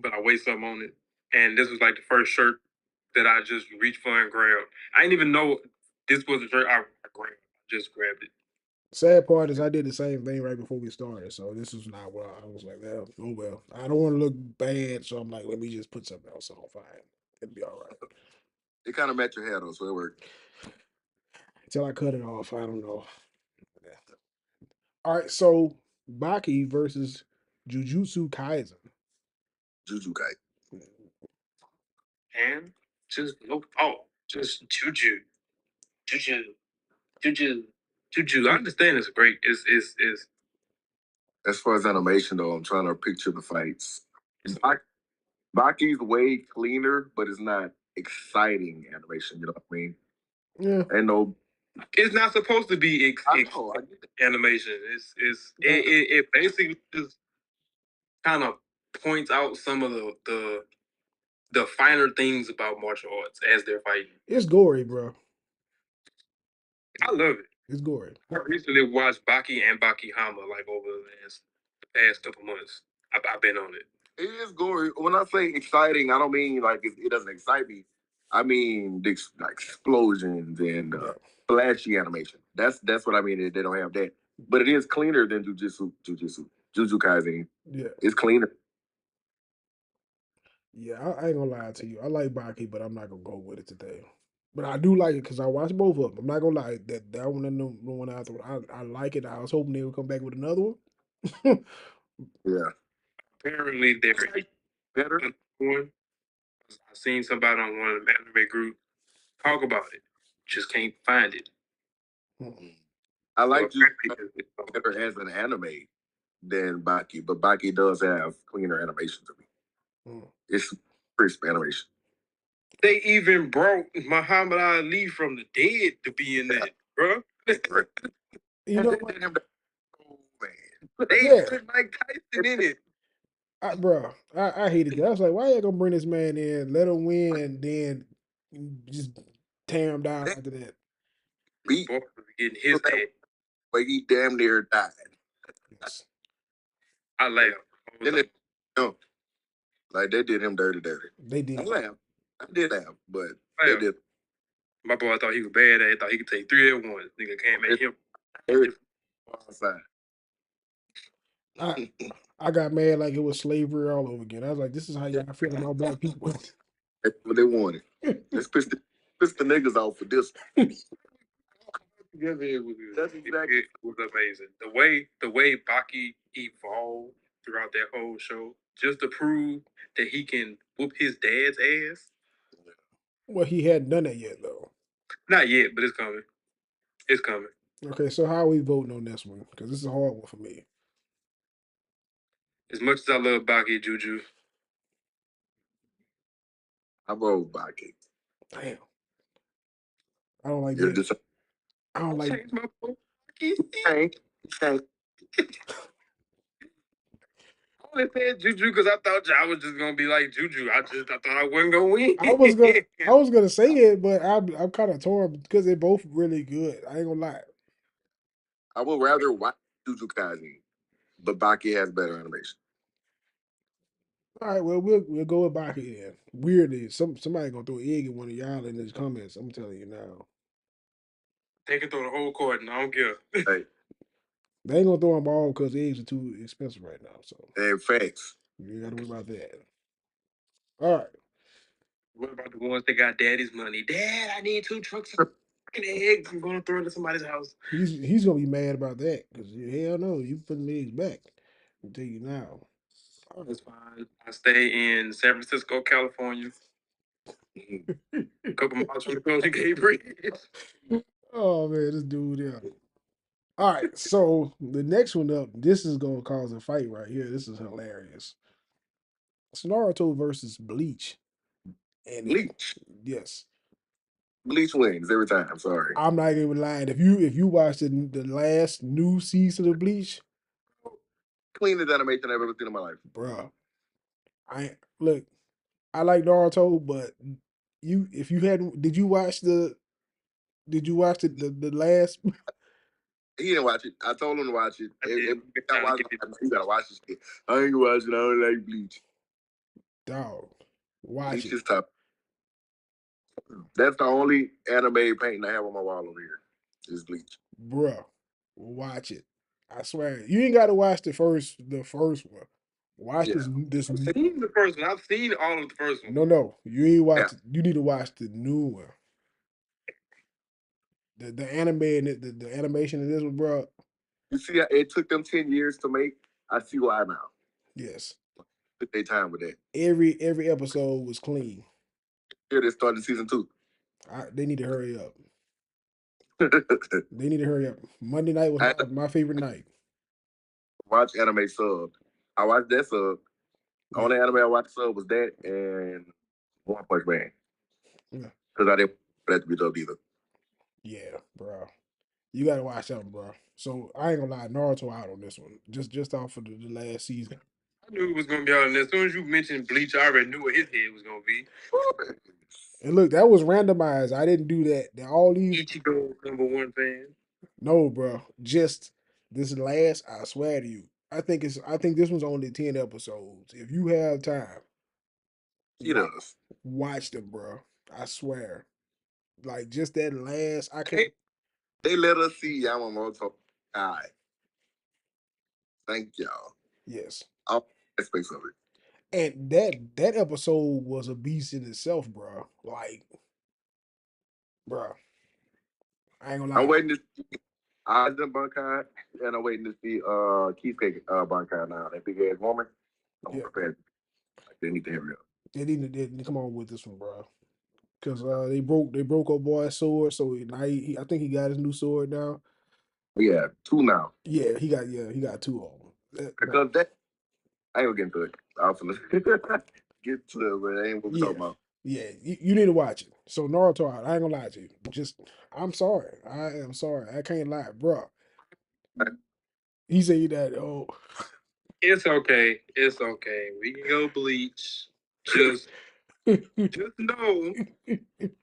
but I weighed something on it. And this was like the first shirt that I just reached for and grabbed. I didn't even know this was the shirt I grabbed. I just grabbed it. Sad part is I did the same thing right before we started. So this is not what I was like, well, oh well. I don't want to look bad, so I'm like, let me just put something else on. Fine. It'll be all right. It kind of matched your hair though, so it worked. Until I cut it off. I don't know. All right, so Baki versus Jujutsu Kaisen. Juju Kai. And just just Juju. I understand it's great. It's As far as animation though, I'm trying to picture the fights. Baki's way cleaner, but it's not exciting animation. You know what I mean? Yeah. Ain't no. It's not supposed to be I know. I get that. animation. It basically just kind of points out some of the finer things about martial arts as they're fighting. It's gory, bro. I love it. It's gory. I recently watched Baki and Baki Hama like over the past couple months. I've been on it. It is gory. When I say exciting, I don't mean like it doesn't excite me. I mean the like explosions and flashy animation. That's what I mean. They don't have that, but it is cleaner than Jujutsu Kaisen. Yeah. It's cleaner. Yeah, I ain't gonna lie to you. I like Baki, but I'm not gonna go with it today. But I do like it because I watched both of them. I'm not gonna lie that one and the one after. I like it. I was hoping they would come back with another one. Yeah. Apparently, they're Better. one. I seen somebody on one of the anime groups talk about it. Just can't find it. I like you better as an anime, than Baki, but Baki does have cleaner animation to me. It's crisp animation. They even brought Muhammad Ali from the dead to be in that, bro. You know They what? did him the- oh man. They Yeah. put Mike Tyson in it. Bro, I hated that. I was like, why you gonna bring this man in, let him win, then just tear him down after that? Beat Boy was getting his ass. but he damn near died. Yes. I laughed. I was like, No. Like they did him dirty. They I did. laughed. I did laugh, but Yeah. they did. my boy thought he was bad at it. Thought he could take 3 at once. Nigga can't make him. Outside. I got mad like it was slavery all over again. I was like, this is how y'all feel about black people. That's what they wanted. Let's piss the niggas off for this. Together, it was, That's exactly. it was amazing. The way Baki evolved throughout that whole show, just to prove that he can whoop his dad's ass. Well, he hadn't done that yet though. Not yet, but it's coming. It's coming. Okay, so how are we voting on this one? Because this is a hard one for me. As much as I love Baki Juju, I vote Baki. Damn. I don't like You're that. just I don't like change my vote. Baki. Tank. I only said Juju because I thought y'all was just gonna be like Juju. I thought I wasn't gonna win. I was gonna say it, but I'm kind of torn because they're both really good. I ain't gonna lie. I would rather watch Jujutsu Kaisen, but Baki has better animation. All right, well we'll go with Baki then. Weirdly, somebody gonna throw an egg at one of y'all in the comments. I'm telling you now. They can throw the whole court, and I don't care. Hey, They ain't gonna throw them all because eggs are too expensive right now. So and facts. you ain't gotta worry about that. All right. What about the ones that got daddy's money? Dad, I need 2 trucks of eggs. I'm gonna throw it to somebody's house. He's gonna be mad about that because hell no, you putting eggs back. I'll tell you now. Oh, that's fine. I stay in San Francisco, California. A couple miles from the Golden Gate Bridge. Oh man, this dude, yeah. All right, so the next one up, this is gonna cause a fight right here. This is hilarious. It's Naruto versus Bleach. And Bleach. yes, Bleach wins every time. I'm sorry. I'm not even lying. If you watch the last new season of Bleach, Cleanest animation I've ever seen in my life. bruh, look. I like Naruto, but if you hadn't, did you watch the last? He didn't watch it. I told him to watch it. I did. I watched it. You gotta watch this shit. I ain't watching. I don't like Bleach. Dog, watch Bleach it, is tough. That's the only anime painting I have on my wall over here. Is Bleach. bruh. Watch it. I swear, you ain't got to watch the first one. Watch Yeah. this. I've seen the first one. I've seen all of the first one. No, you ain't watch. You need to watch the new one. The anime and the animation of this one, bro. You see, it took them 10 years to make. I see why now. Yes, Took their time with that. every episode was clean. Here they started season 2. They need to hurry up. They need to hurry up. Monday night was my favorite night. Watch anime sub. I watched that sub. Yeah. Only anime I watched sub was that and One Punch Man. Yeah. Because I didn't want that to be dubbed either. Yeah, bro. You gotta watch that, bro. So I ain't gonna lie, Naruto out on this one. Just off of the last season. I knew it was gonna be out in there. As soon as you mentioned Bleach, I already knew what his head was gonna be. And look, that was randomized. I didn't do that. All these Ichigo #1 fan. no, bro. Just this last, I swear to you. I think this one's only 10 episodes. If you have time, He does. watch them, bro. I swear. Like just that last, I can't. They let us see Yamamoto die. Thank y'all. Yes. All aspects of it. And that episode was a beast in itself, bro. Like, bro. I ain't gonna lie. I'm waiting to see Aizen Bunkai, and I'm waiting to see Cheesecake Bunkai now. That big ass woman. I'm prepared. They need to hurry up. They need to come on with this one, bro. Because they broke old boy's sword, so now I think he got his new sword now. Yeah, 2 now. Yeah, he got 2 of them. Because that I ain't gonna get into it. I'm finna get to it, but that ain't what we're talking about. Yeah, you need to watch it. So Naruto, I ain't gonna lie to you. Just, I'm sorry. I am sorry. I can't lie, bro. He said that. Oh, It's okay. It's okay. We can go bleach. Just know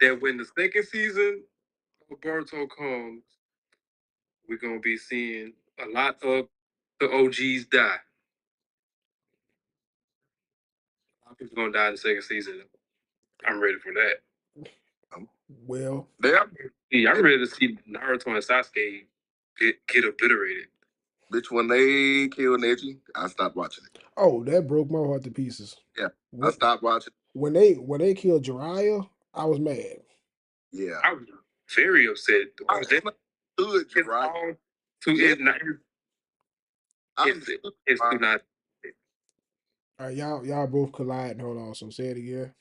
that when the second season of Boruto comes, we're gonna be seeing a lot of the OGs die. A lot of people gonna die in the second season. I'm ready for that. well, I'm ready to see Naruto and Sasuke get obliterated. Bitch, when they killed Neji, I stopped watching it. oh, that broke my heart to pieces. Yeah, I stopped watching. When they killed Jiraiya, I was mad. Yeah, I was very upset. I understood Jiraiya. It's too not. All right, y'all both collide. Hold on. So say it again.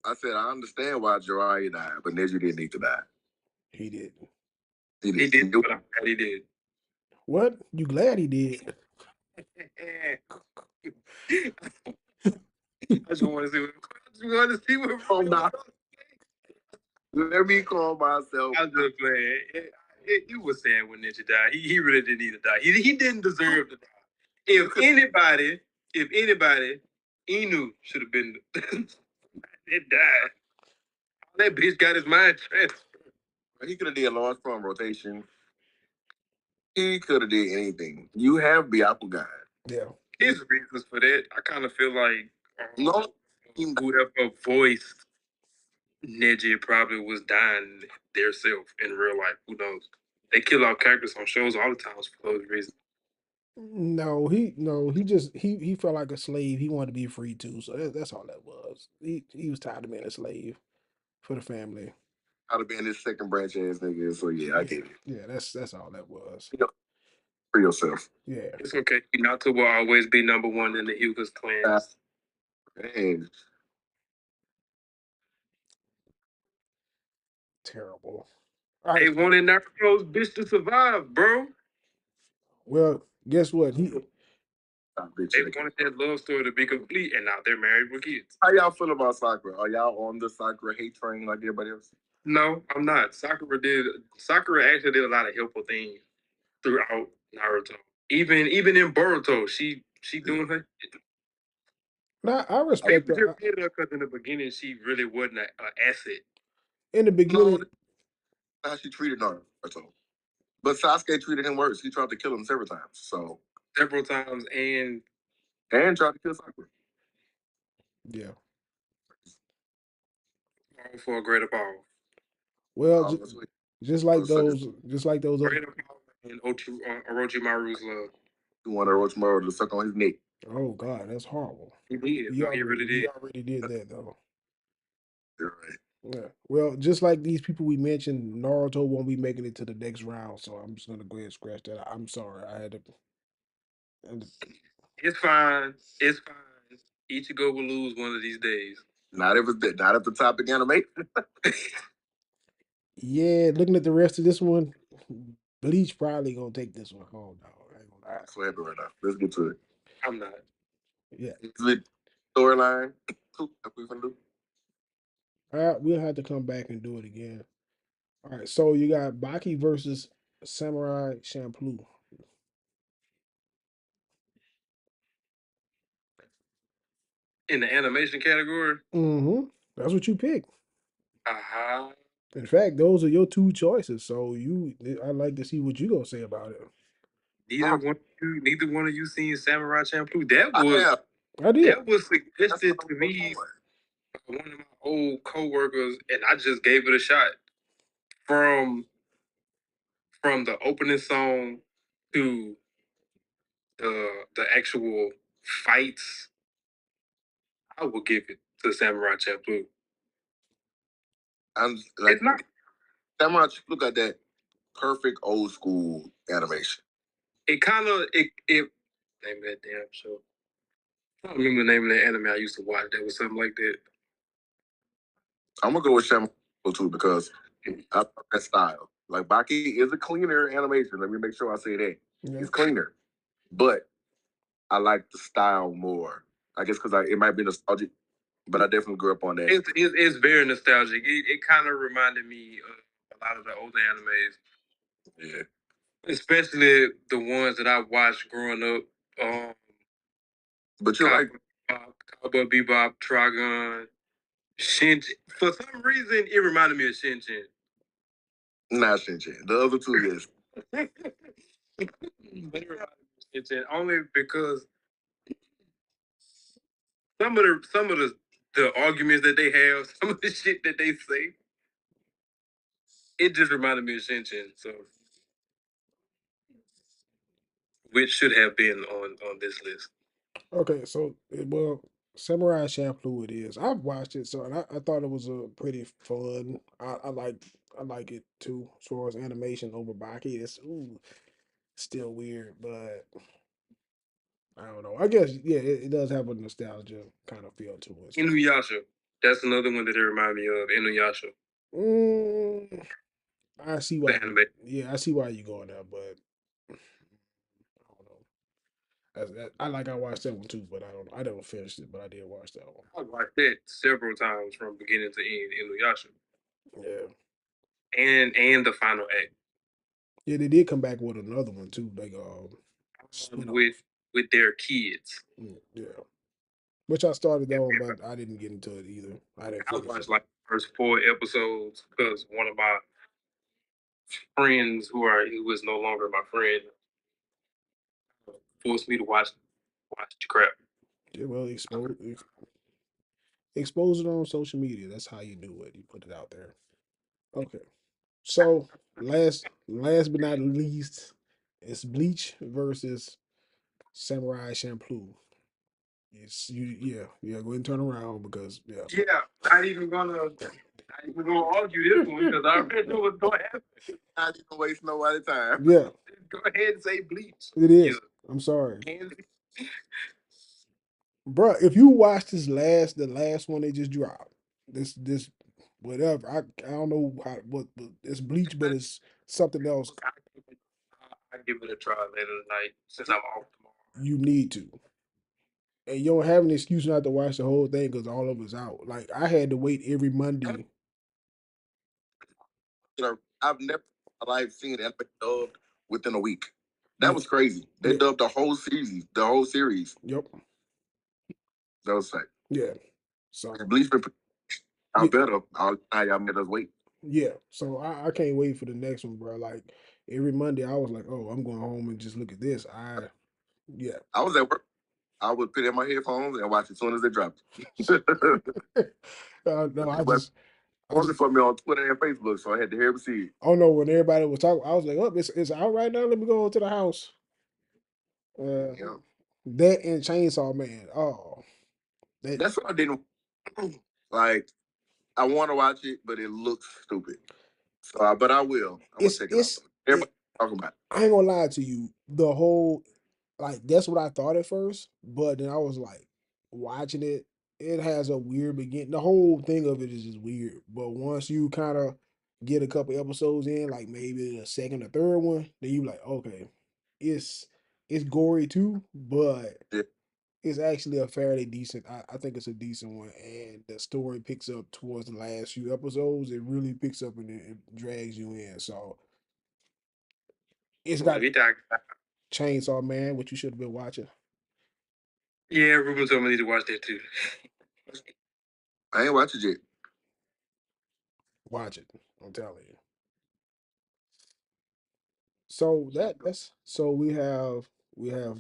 I said I understand why Jiraiya died, but Neji didn't need to die. He did. He He did, but I'm glad he did. What? You glad he did? I just want to see what. Oh, nah. Let me call myself. I was just playing. It was sad when Ninja died. He really didn't need to die. He didn't deserve to die. If anybody, Inu should have been. It died. That bitch got his mind transferred. He could have did a large farm rotation. He could have did anything. You have Byakugan God. Yeah. His reasons for that, I kind of feel like No, whoever voiced Neji probably was dying their self in real life. Who knows? They kill off characters on shows all the time for those reasons. No, he just he felt like a slave. He wanted to be free too. So that's all that was. He was tired of being a slave for the family. I'd have been this second branch ass nigga. So yeah, I get it. Yeah, that's all that was. For yourself. Yeah. It's okay. Naruto will always be number one in the Hyuga's clan. Man, Terrible. They wanted Naruto's bitch to survive, bro. Well, guess what? They wanted that love story to be complete, and now they're married with kids. How y'all feel about Sakura? Are y'all on the Sakura hate train like everybody else? No, I'm not. Sakura actually did a lot of helpful things throughout Naruto. Even in Boruto, she doing her. Now, I respect her that. because in the beginning she really wasn't an asset. In the beginning, how she treated Naruto, but Sasuke treated him worse. He tried to kill him several times. Several times, and tried to kill Sakura. Yeah. All for a greater power. Well, just like those Greater power and Orochimaru's love. You want Orochimaru to suck on his neck. Oh God, that's horrible. He did. He really did. He already did that though. You're right. Yeah. Well, just like these people we mentioned, Naruto won't be making it to the next round, so I'm just gonna go ahead and scratch that out. I'm sorry. I had to. It's fine. It's fine. Ichigo will lose one of these days. Not if the topic anime. Yeah, looking at the rest of this one, Bleach probably gonna take this one home. Dog. I ain't gonna lie. So happy right now. Let's get to it. I'm not. Yeah. Storyline. What we gonna do? All right, we'll have to come back and do it again. All right, so you got Baki versus Samurai Champloo. In the animation category? Mm-hmm. That's what you picked. Uh-huh. In fact, those are your two choices. So I'd like to see what you gonna say about it. Neither one of you seen Samurai Champloo. That was I did. That was suggested to me by one of my old coworkers, and I just gave it a shot. From the opening song to the actual fights, I will give it to Samurai Champloo. I'm like, it's not Samurai Champloo got that perfect old school animation. It kind of name that damn show. I don't remember the name of the anime I used to watch. That was something like that. I'm gonna go with Samurai too because I love that style. Like Baki is a cleaner animation. Let me make sure I say that. Yeah. It's cleaner, but I like the style more. I guess because it might be nostalgic, but I definitely grew up on that. It's very nostalgic. It kind of reminded me of a lot of the older animes. Yeah. Especially the ones that I watched growing up. But you're right. Cowboy Bebop, Trigun, Shinchan. For some reason, it reminded me of Shinchan. Not Shinchan. The other two, yes. But it reminded me of Shinchan only because some of the arguments that they have, some of the shit that they say, it just reminded me of Shinchan. So, which should have been on this list. Okay, so well, Samurai Champloo it is. I've watched it, so and I thought it was a pretty fun. I like it too. As far as animation over Baki, it's still weird, but I don't know. I guess yeah, it does have a nostalgia kind of feel to it. So. Inuyasha. That's another one that it reminded me of. Inuyasha. Mm, I see The why you. anime. Yeah, I see why you going there, but I don't know. I watched that one too, but I don't. I never finished it, but I did watch that one. I watched it several times from beginning to end. Inuyasha. Yeah. And the final act. Yeah, they did come back with another one too, like spin with off. with their kids. Yeah, which I started on, but I didn't get into it either. I didn't I finish it. watched like the first 4 episodes because one of my friends who is no longer my friend forced me to watch the crap. Yeah, well, expose it on social media. That's how you do it. You put it out there. Okay. So last but not least, it's Bleach versus Samurai Champloo. It's you. Yeah, yeah. Go ahead and turn around because yeah. Yeah, not even gonna argue this one because I already know what's gonna happen. Not even waste nobody's time. Yeah, Go ahead and say Bleach. it Yeah. is. I'm sorry. And Bro, if you watch the last one they just dropped, this whatever. I don't know what it's Bleach, but it's something else. I give it a try later tonight since I'm off tomorrow. You need to, and you don't have an excuse not to watch the whole thing because all of it's out. Like I had to wait every Monday. I've never in my life seen anime dubbed within a week. That Yeah, was crazy. They yeah, dubbed the whole series, the whole series. yep, That was like yeah. So Bleach been yeah, out better. How y'all made us wait. yeah. So I can't wait for the next one, bro. Like every Monday, I was like, oh, I'm going home and just look at this. Yeah. I was at work. I would put in my headphones and watch it as soon as they dropped. No, It wasn't for me on Twitter and Facebook, so I had to hear and see it. oh no, when everybody was talking, I was like, oh, it's out right now. Let me go to the house. Yeah. That and Chainsaw Man. Oh, that That's what I didn't like. I want to watch it, but it looks stupid. So, but I will. I'm gonna check it out. Everybody talking about it. I ain't gonna lie to you. The whole like that's what I thought at first, but then I was like watching it. It has a weird beginning. The whole thing of it is just weird. But once you kind of get a couple episodes in, like maybe the second or third one, then you like, okay, it's it's gory too, but Yeah. it's actually a fairly decent. I think it's a decent one, and the story picks up towards the last few episodes. It really picks up and it drags you in. So it's got Chainsaw Man, which you should have been watching. Yeah, Ruben told me I need to watch that too. I ain't watched it yet. Watch it. I'm telling you. So that's so we have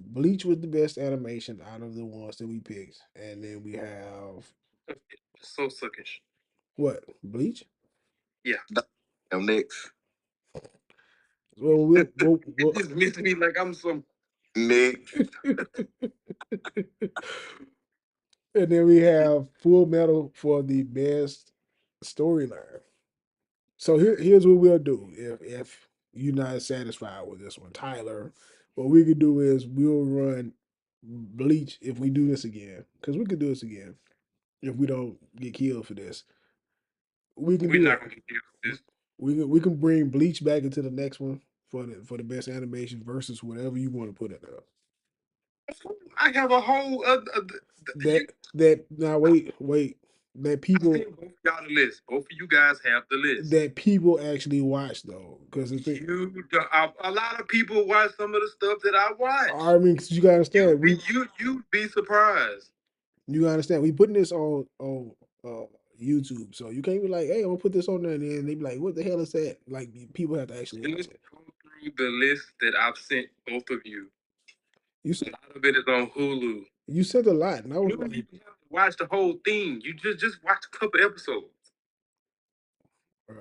Bleach with the best animation out of the ones that we picked, and then we have So suckish. what Bleach. Yeah. I'm next. Well, It just makes me like I'm some Next. and then we have Full Metal for the best storyline. So here's what we'll do if you're not satisfied with this one, Tyler. What we could do is we'll run Bleach if we do this again, because we could do this again if we don't get killed for this. We can we're do not that. gonna get killed for this. We can bring Bleach back into the next one, for the best animation versus whatever you want to put it up. I have a whole That now wait that I people seen both of y'all the list. Both of you guys have the list. that people actually watch though, because the thing. A lot of people watch some of the stuff that I watch. I mean, 'cause you gotta understand, You'd be surprised. you gotta understand, we putting this on YouTube, so you can't be like, hey, I'm gonna put this on there, and then they be like, what the hell is that? Like people have to actually And watch let's it. go through the list that I've sent both of you. You A said lot of it is on Hulu. you sent a lot, and I was You don't like, even have to watch the whole thing. You just watch a couple episodes.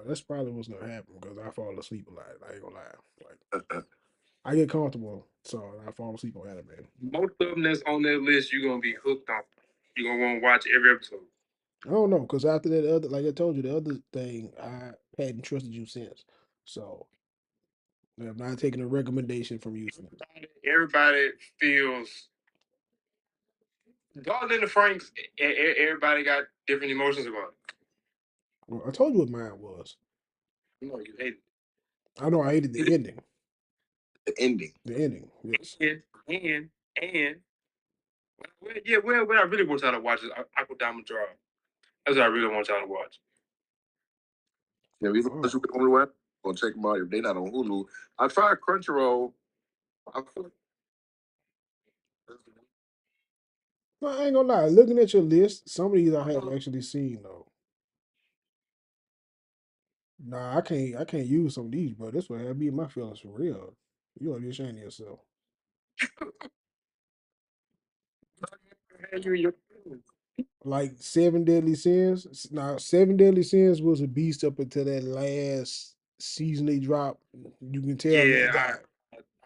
that's probably what's gonna happen because I fall asleep a lot. I ain't gonna lie. Like I get comfortable, so I fall asleep on anime. Most of them that's on that list, you're gonna be hooked on. You're gonna want to watch every episode. I don't know, because after that other, like I told you, the other thing, I hadn't trusted you since. So I'm not taking a recommendation from you since. Everybody feels. Garland and Franks. Everybody got different emotions about it. Well, I told you what mine was. No, you hate I know I hated the ending. The ending. The ending, yes. it. And what I really want y'all to watch is Aqua Diamond Drive. That's what I really want y'all to watch. Yeah, these are the only one. Gonna check them out if they're not on Hulu. I tried Crunchyroll. I feel like No, I ain't gonna lie. Looking at your list, some of these I have actually seen though. Nah, I can't use some of these, bro. This way I be in my feelings for real. You ought to be ashamed of yourself. Like Seven Deadly Sins. Now, Seven Deadly Sins was a beast up until that last season they dropped. You can tell Yeah, that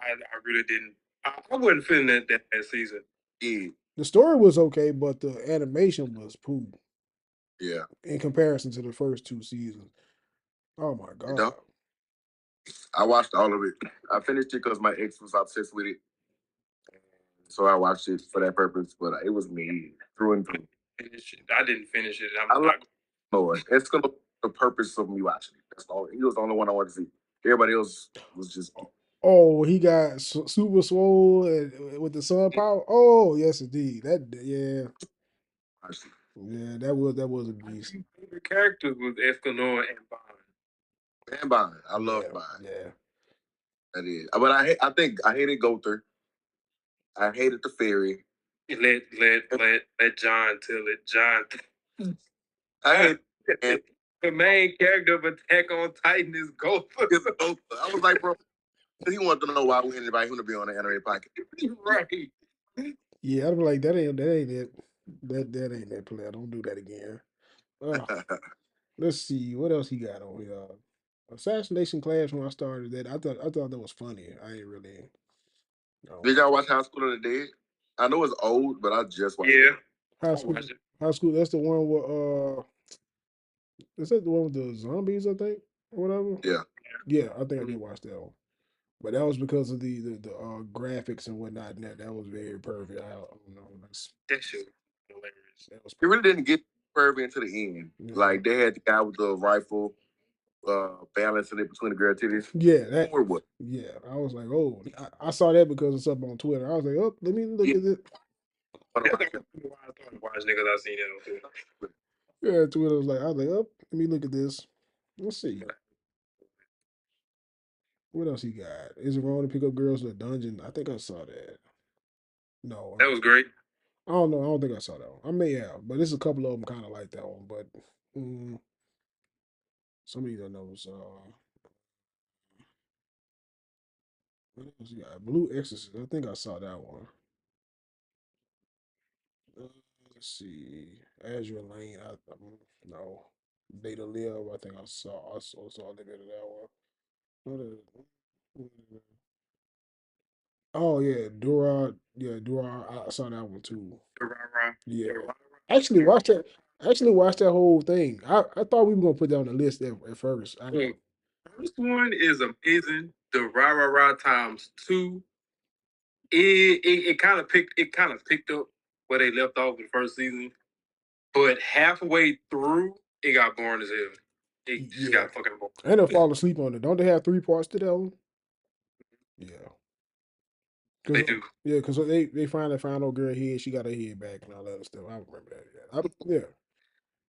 I really didn't. I wasn't feeling that season. yeah, the story was okay, but the animation was poo yeah. in comparison to the first two seasons. Oh my You god. know, I watched all of it. I finished it because my ex was obsessed with it, so I watched it for that purpose. But it was me through and through. I didn't finish it. I love Lord. It's gonna be the purpose of me watching it. That's all. He was the only one I wanted to see. Everybody else was just. Oh, he got super swole and with the sun power. Oh, yes, indeed. Yeah, that was a beast. My favorite characters was Escanor and Bond. And Bond. I love Yeah, Bond. yeah. That is. But I think I hated Gother. I hated the fairy. Let John tell it. John. I hate and The main character of Attack on Titan is Gopher. it's Gother. I was like, bro, he wanted to know why we invited him to be on the anime podcast. Right. Yeah, I'm like that ain't it. That ain't that player. Don't do that again. Let's see what else he got on here. Assassination Class. When I started that, I thought that was funny. I ain't really. No. Did y'all watch High School of the Dead? I know it's old, but I just watched Yeah. it. High school. High school. That's the one where is that the one with the zombies? I think or whatever. Yeah. Yeah, I think I did watch that one. But that was because of the graphics and whatnot. And that was very perfect. I don't know. That shit was hilarious. That was It really didn't get further into the end. Yeah. Like they had the guy with the rifle, balancing it between the girl titties. Yeah, that Or what? yeah. I was like, oh, I saw that because it's up on Twitter. I was like, oh, let me look at it. That's why I started watching it because I seen it on Twitter. Yeah, Twitter was like, I was like, oh, let me look at this. Let's see. What else he got? Is it wrong to pick up girls in a dungeon? I think I saw that. No, That was great. I don't know. I don't think I saw that one. I may have, but there's a couple of them kind of like that one. But some of these I know. What else he got? Blue Exorcist. I think I saw that one. Let's see. Azure Lane. No. Data Live. I think I saw. Saw a little bit of that one. Oh yeah, Dura. Yeah, Dura. I saw that one too. Yeah. Actually, watch that. Actually, watch that whole thing. I thought we were gonna put that on the list at first. First one is amazing. The Rah Rah Rah times two. It kind of picked up where they left off in the first season, but halfway through it got boring as hell. It just got fucking boring. I end up falling asleep on it. Don't they have 3 parts to that one? Yeah. They Cause do. yeah, cause they finally found old girl head. She got her head back and all that other stuff. I remember that. Yeah,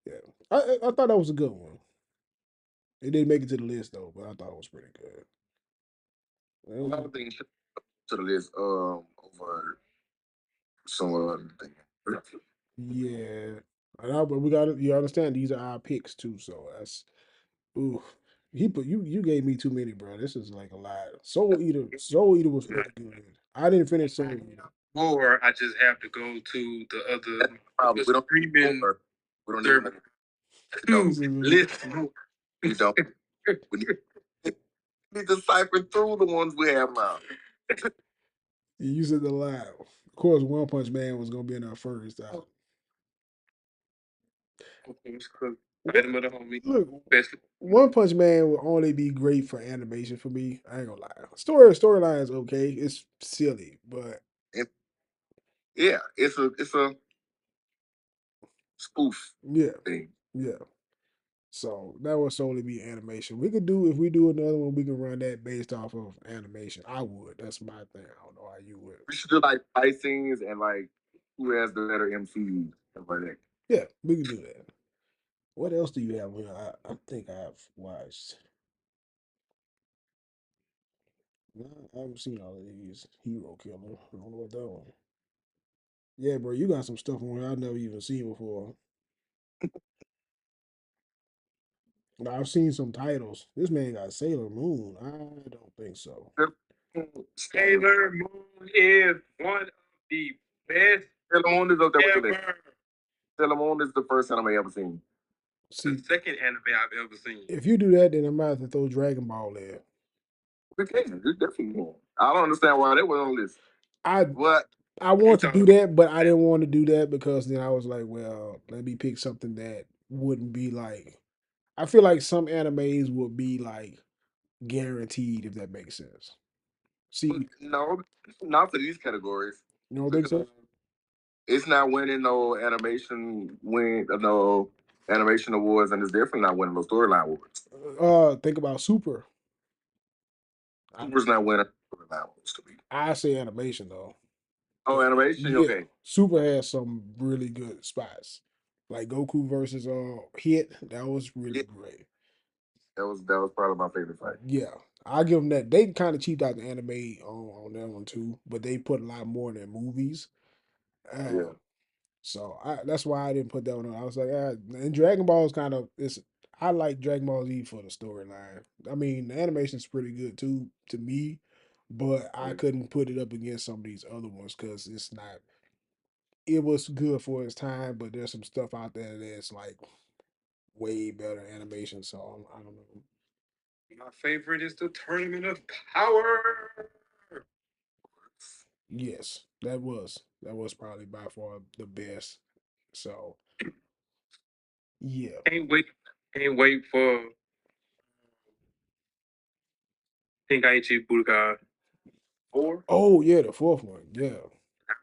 yeah. I thought that was a good one. It didn't make it to the list though, but I thought it was pretty good. A lot of things to the list over some other thing. Yeah, but we got to you understand these are our picks too, so that's ooh. He put you gave me too many, bro. This is like a lot. Soul Eater was pretty good. I didn't finish Soul Eater. Or I just have to go to the other Probably we don't streaming we don't service need to listen more. we don't we need to cipher through the ones we have now. You said the lie. Of course, One Punch Man was gonna be in our first. Item of the homie. Look, Best. One Punch Man will only be great for animation for me. I ain't gonna lie. Storyline is okay. It's silly, but And yeah, it's a spoof yeah, thing. yeah. So that would solely be animation. We could do if we do another one, we can run that based off of animation. I would. That's my thing. I don't know how you would. We should do like fight scenes and like who has the better MC stuff like that. Yeah, we can do that. What else do you have here? I think I've watched. No, I haven't seen all of these. Hero Killer. I don't know what that one. Yeah, bro, you got some stuff on here I've never even seen before. Now, I've seen some titles. This man got Sailor Moon. I don't think so. Sailor Moon is one of the best Sailor Moon is up there with the list. ever. Sailor Moon is the first anime I ever seen. The See, second anime I've ever seen. if you do that, then I'm about to throw Dragon Ball in. We can. We definitely can. I don't understand why they was on the list. I What? I want to do that, but I didn't want to do that because then I was like, well, let me pick something that wouldn't be like. I feel like some animes would be like guaranteed, if that makes sense. See, No, not for these categories. you don't think so? It's not winning no animation awards, and it's definitely not winning no storyline awards. Think about Super. Super's not winning storyline awards to me. I say animation though. Oh, animation, Yeah, okay. Super has some really good spots. Like Goku versus Hit, that was really great. That was probably my favorite fight. Yeah, I give them that. They kind of cheaped out the anime on that one too, but they put a lot more in their movies. Yeah. So that's why I didn't put that one on. I was like, and Dragon Ball is kind of it's. I like Dragon Ball Z for the storyline. I mean, the animation's pretty good too to me, but I couldn't put it up against some of these other ones because it's not. It was good for its time, but there's some stuff out there that's like way better animation. So I don't know. My favorite is the Tournament of Power. Yes, that was probably by far the best. So yeah. Can't wait for Tenkaichi Budokai 4. Oh yeah, the fourth one. Yeah.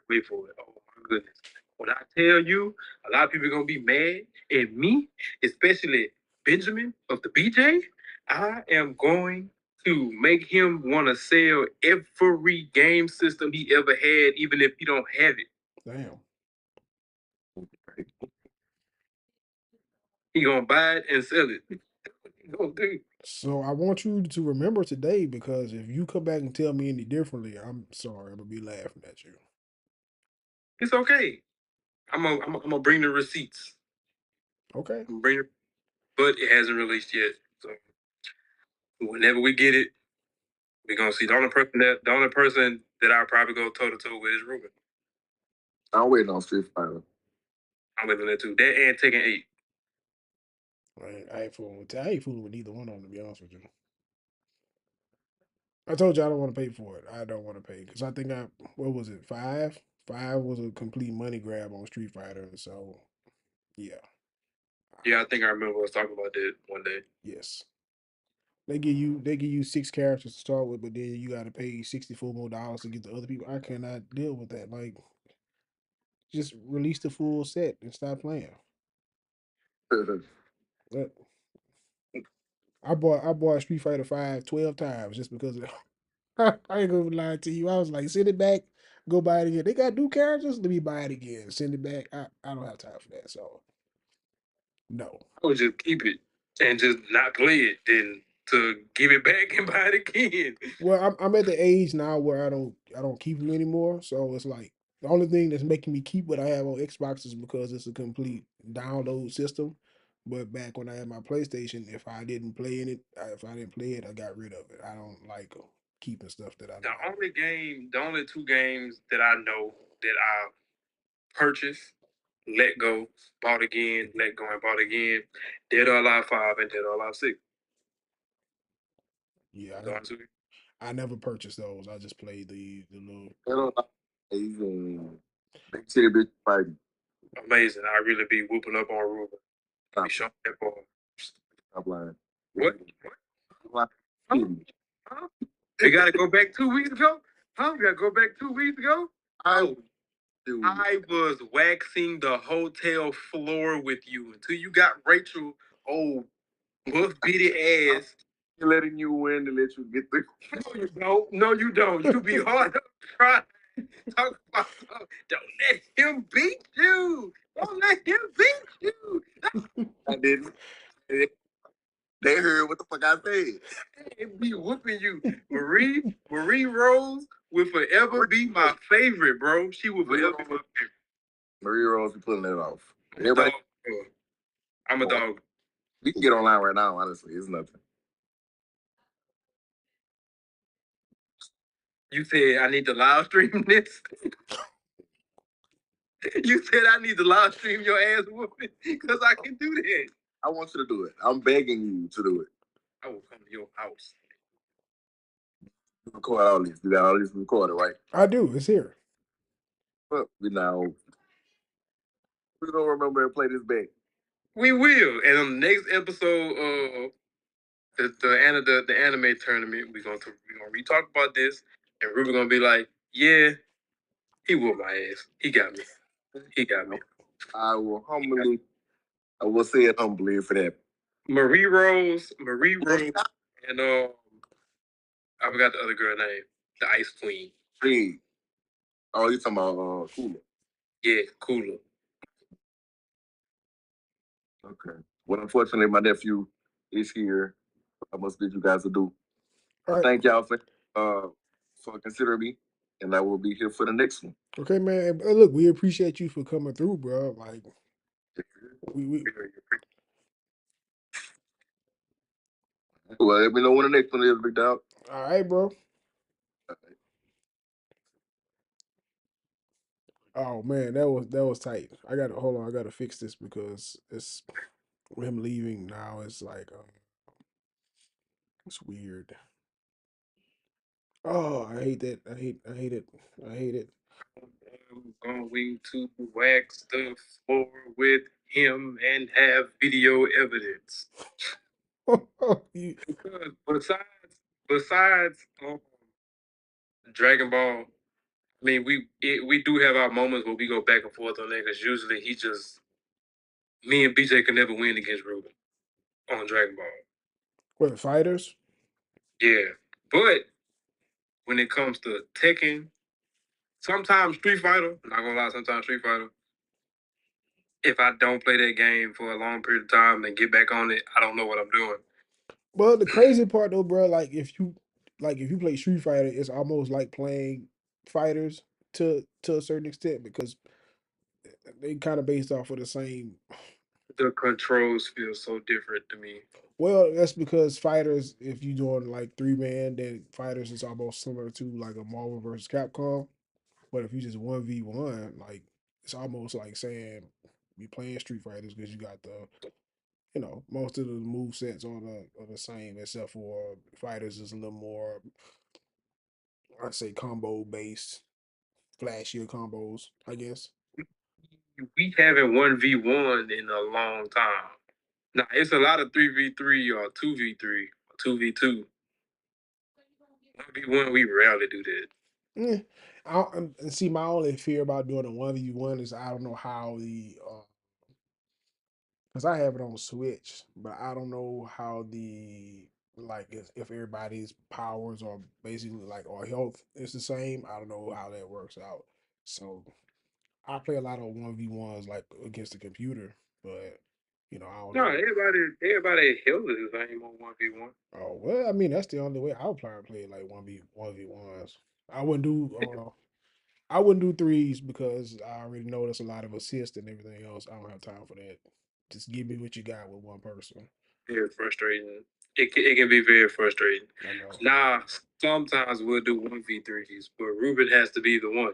Wait for it. Oh my goodness. When I tell you, a lot of people are gonna be mad at me, especially Benjamin of the BJ. I am going to make him want to sell every game system he ever had, even if he don't have it. Damn. He gonna buy it and sell it. He gonna do. So I want you to remember today because if you come back and tell me any differently, I'm sorry. I'm gonna be laughing at you. It's okay. I'm gonna bring the receipts. Okay. I'm bring it, but it hasn't released yet. So whenever we get it, we're gonna see the only person that I'll probably go toe to toe with is Ruben. I'm waiting on Street Fighter. I'm waiting on that too. That and Taking 8. I ain't fooling with either one of them. To be honest with you, I told you I don't want to pay for it. I don't want to pay because I think what was it 5? 5 was a complete money grab on Street Fighter. So yeah, Yeah, I think I remember us talking about that one day. yes. They give you 6 characters to start with, but then you got to pay $64 more to get the other people. I cannot deal with that. Like, just release the full set and stop playing. I bought Street Fighter 5 12 times just because of I ain't gonna lie to you. I was like, send it back, go buy it again. They got new characters. Let me buy it again. Send it back. I don't have time for that. So no. I would just keep it and just not play it, then to give it back and buy it again. Well, I'm at the age now where I don't keep them anymore. So it's like the only thing that's making me keep what I have on Xbox is because it's a complete download system. But back when I had my PlayStation, if I didn't play in it, if I didn't play it, I got rid of it. I don't like keeping stuff that I The don't have. the only two games that I know that I purchased, let go, bought again, let go and bought again, Dead or Alive 5 and Dead or Alive 6. Yeah, Those are two. I never purchased those. I just played the little. You know, even big city bitch fighting. Amazing. I really be whooping up on Ruben. Be Stop, showing that boy. stop lying. What? What? Huh? Huh? We gotta go back 2 weeks ago? Huh? We gotta go back 2 weeks ago? I Oh, do. I was waxing the hotel floor with you until you got Rachel, oh, buff bitty ass. Letting you win to let you get the. No, you don't. No, you don't. You be hard to try. Talk about don't let him beat you. Don't let him beat you. I didn't. They heard what the fuck I said. It be whooping you. Marie Rose will forever be my favorite, bro. She will forever be my favorite. Marie Rose be pulling it off. I'm a Everybody, dog. I'm a dog. we can get online right now. Honestly, it's nothing. You said I need to live stream this. You said I need to live stream your ass whooping because I can do that. I want you to do it. I'm begging you to do it. I will come to your house. Record all this. You got all this recorded, right? I do. It's here. But we now we don't remember and play this back. We will. And on the next episode of the anime tournament, we're gonna re-talk about this, and Ruben gonna be like, yeah, he whooped my ass. He got me. He got me. I will humbly, I will say it humbly for that. Marie Rose, and I forgot the other girl name, the Ice Queen. Hey, oh, you talking about Cooler? Yeah, Cooler. Okay. Well, unfortunately, my nephew is here. I must bid you guys adieu. All right. Thank y'all for considering me, and I will be here for the next one. Okay, man. Hey, look, we appreciate you for coming through, bro. Like we Well, let me know when the next one is, big dog. all right, bro. Oh man, that was tight. I got to hold on. I got to fix this because it's with him leaving now. It's like it's weird. Oh, I hate that. I hate it. I hate it. I'm going to wax the floor with him and have video evidence. You- Because besides Dragon Ball, I mean we do have our moments where we go back and forth on that because usually me and BJ can never win against Ruben on Dragon Ball. what fighters? Yeah, but when it comes to Tekken, sometimes Street Fighter, I'm not gonna lie, sometimes Street Fighter. If I don't play that game for a long period of time and get back on it, I don't know what I'm doing. Well, the crazy part though, bro, like if you play Street Fighter, it's almost like playing fighters to a certain extent because they kind of based off of the same. The controls feel so different to me. Well, that's because fighters, if you doing like 3 man, then fighters is almost similar to like a Marvel versus Capcom. But if you just 1v1, like it's almost like saying you playing Street Fighters because you got most of the move sets are the same except for fighters is a little more, I'd say, combo based, flashier combos, I guess. We haven't 1v1 in a long time. Now it's a lot of 3v3 or 2v3 or 2v2. 1v1, we rarely do that. Yeah. And see, my only fear about doing a 1v1 is I don't know how because I have it on Switch, but I don't know how the like if everybody's powers are basically like or health is the same. I don't know how that works out. So I play a lot of 1v1s like against the computer, but I don't No, know. everybody health is the same on 1v1. Oh well, I mean that's the only way I would probably play like 1v1s. I wouldn't do I wouldn't do threes because I already know there's a lot of assist and everything else. I don't have time for that. Just give me what you got with one person. Very frustrating. It can be very frustrating. I know. Nah, sometimes we'll do 1v3s, but Ruben has to be the one.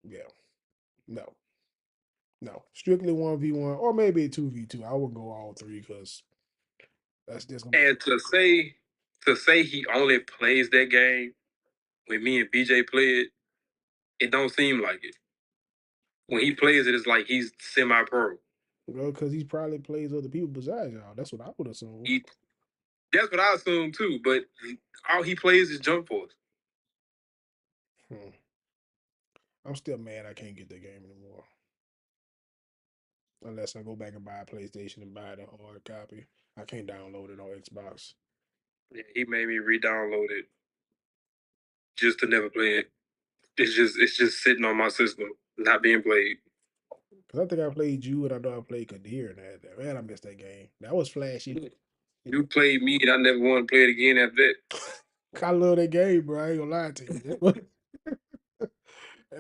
Yeah. No. No. Strictly 1v1 or maybe 2v2. I would go all three because that's just gonna be And to say he only plays that game when me and BJ play it, it don't seem like it. When he plays it, it's like he's semi-pro. well, because he probably plays other people besides y'all. That's what I would assume. He, that's what I assume too. But all he plays is jump force. Hmm. I'm still mad I can't get the game anymore. Unless I go back and buy a PlayStation and buy the hard copy. I can't download it on Xbox. Yeah, he made me re-download it just to never play it. It's just sitting on my system, not being played. Cause I think I played you and I know I played Kadir and that. Man, I missed that game. That was flashy. You played me, and I never want to play it again after that. I love that game, bro. I ain't gonna lie to you.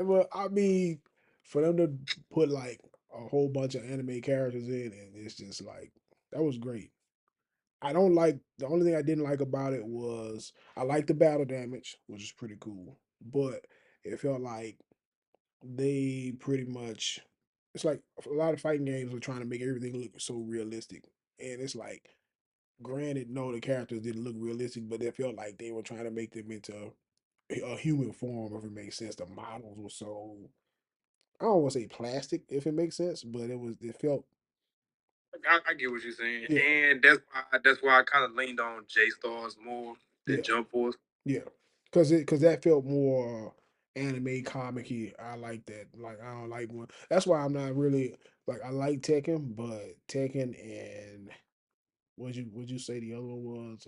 But I mean, for them to put like a whole bunch of anime characters in, and it's just like that was great. I don't like the only thing I didn't like about it was I like the battle damage, which is pretty cool, but it felt like they pretty much it's like a lot of fighting games are trying to make everything look so realistic, and it's like granted, no, the characters didn't look realistic, but it felt like they were trying to make them into a human form, if it makes sense. The models were so I don't want to say plastic, if it makes sense, but it felt I get what you're saying, yeah, and that's why I kind of leaned on J Stars more than yeah, Jump Force. yeah, because that felt more anime comic-y. I like that. Like I don't like one. That's why I'm not really like I like Tekken, but Tekken and would you say the other one was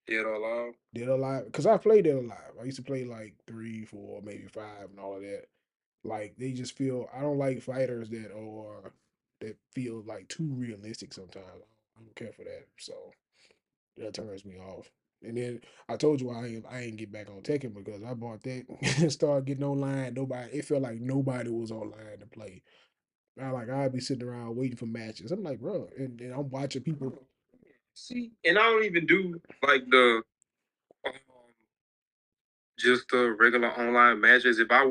Dead or Alive. Dead or Alive? Because I played Dead or Alive. I used to play like 3, 4, maybe 5, and all of that. Like they just feel I don't like fighters that feel like too realistic sometimes. I don't care for that. So that turns me off. And then I told you I ain't get back on Tekken because I bought that and started getting online. Nobody it felt like nobody was online to play. I'd be sitting around waiting for matches. I'm like, bro, and I'm watching people. See, and I don't even do like the um, just the regular online matches. If I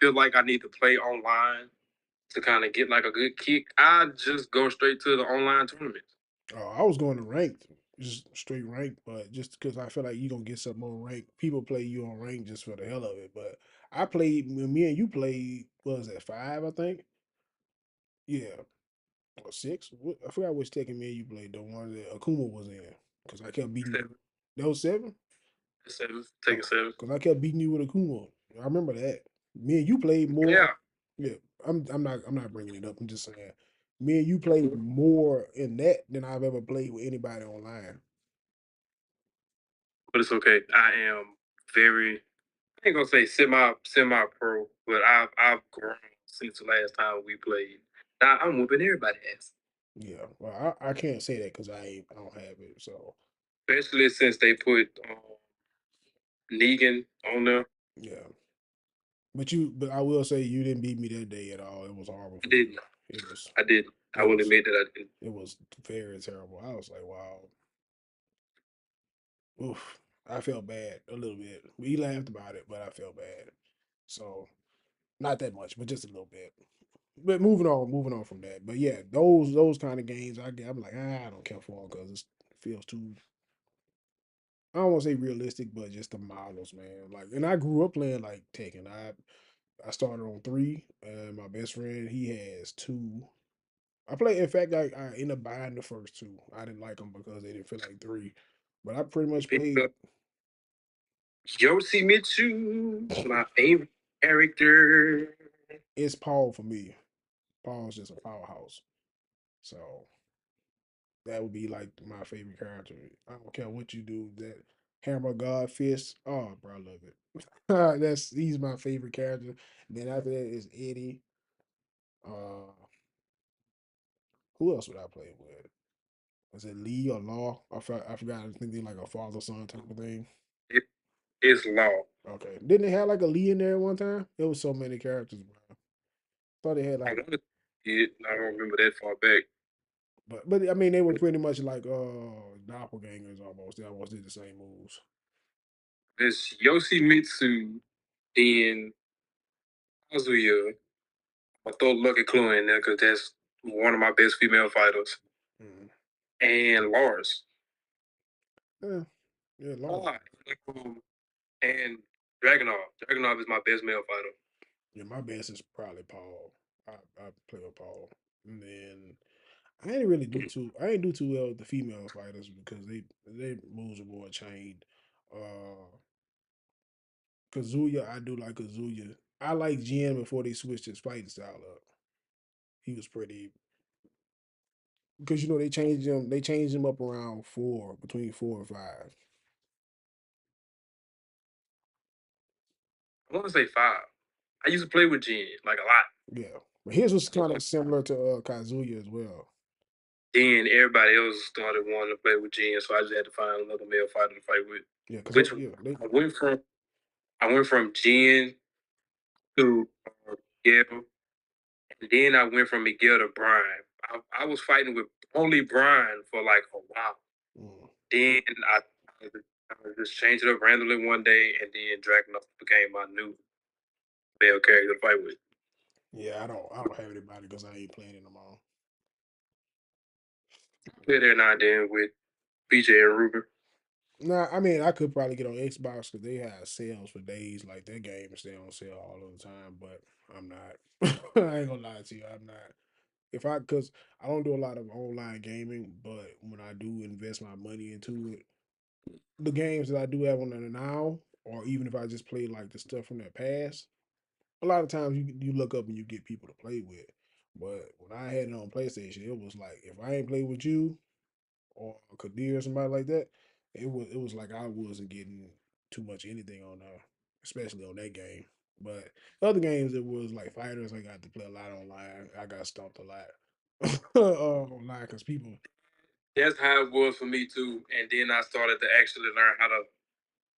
feel like I need to play online to kind of get like a good kick, I just go straight to the online tournaments. I was going to ranked, just straight ranked, but just because I feel like you gonna get something on ranked. People play you on ranked just for the hell of it. But I played when me and you played. What was that 5? I think. Yeah, or 6. I forgot which Tekken me and you played. The one that Akuma was in, because I kept beating you. Seven, That was 7. seven, take a Oh, seven. because I kept beating you with Akuma. I remember that. Me and you played more. Yeah, Yeah, I'm not bringing it up. I'm just saying. Me and you played more in that than I've ever played with anybody online. but it's okay. I am very. I ain't gonna say semi pro, but I've grown since the last time we played. Now I'm whooping everybody's ass, Yeah, well, I can't say that because I don't have it. So especially since they put Negan on there. yeah, but I will say you didn't beat me that day at all. It was horrible I for didn't. you. It was I didn't. I it will was admit that I didn't. it was very terrible. I was like, wow, oof. I felt bad a little bit. We laughed about it, but I felt bad. So not that much, but just a little bit. But moving on from that. But yeah, those kind of games, I'm like, I don't care for them because it feels too. I don't want to say realistic, but just the models, man. Like, and I grew up playing like Tekken. I started on 3, and my best friend he has 2. I play. In fact, I ended up buying the first 2. I didn't like them because they didn't feel like 3. But I pretty much Picked played. up Yoshimitsu, my favorite character. It's Paul for me. Paul's just a powerhouse. So That would be like my favorite character. I don't care what you do. That Hammer God Fist. Oh, bro, I love it. He's my favorite character. Then after that is Eddie. Uh, who else would I play with? Was it Lee or Law? I forgot. I think they like a father son type of thing. It, it's Law. Okay. Didn't they have like a Lee in there one time? There was so many characters, bro. Thought they had I like, wanted it. I don't remember that far back. but I mean they were pretty much like doppelgangers almost. They almost did the same moves. It's Yoshimitsu, then Kazuya. I throw Lucky Clue in there because that's one of my best female fighters. Mm. And Lars. Yeah, yeah, Law. Ah, and Dragunov. Dragunov is my best male fighter. Yeah, my best is probably Paul. I play with Paul, and then I ain't really do too. I ain't do too well with the female fighters because they moves are more chained. Uh, Kazuya, I do like Kazuya. I like Jin before they switched his fighting style up. He was pretty because you know they changed him. They changed him up around four, between 4 and 5. I want to say 5. I used to play with Jin like a lot. Yeah, but his was kind of similar to Kazuya as well. Then everybody else started wanting to play with Jin, so I just had to find another male fighter to fight with. Yeah, because Which yeah, I went from Jin to Miguel, and then I went from Miguel to Brian. I was fighting with only Brian for like a while. mm, Then I just changed it up randomly one day, and then Dragon became my new male character to fight with. yeah. I don't have anybody because I ain't playing in them all. Play there now and then with BJ and Ruben. Nah, I mean I could probably get on Xbox because they have sales for days. Like their games stay on sale all of the time, but I'm not. I ain't gonna lie to you, I'm not. If I Because I don't do a lot of online gaming, but when I do invest my money into it, the games that I do have on there now, or even if I just play like the stuff from that past, a lot of times you look up and you get people to play with. But when I had it on PlayStation, it was like if I ain't play with you or Kadir or somebody like that, it was like I wasn't getting too much anything on there, especially on that game. But other games it was like fighters. I got to play a lot online. I got stumped a lot online because people. That's how it was for me too. And then I started to actually learn how to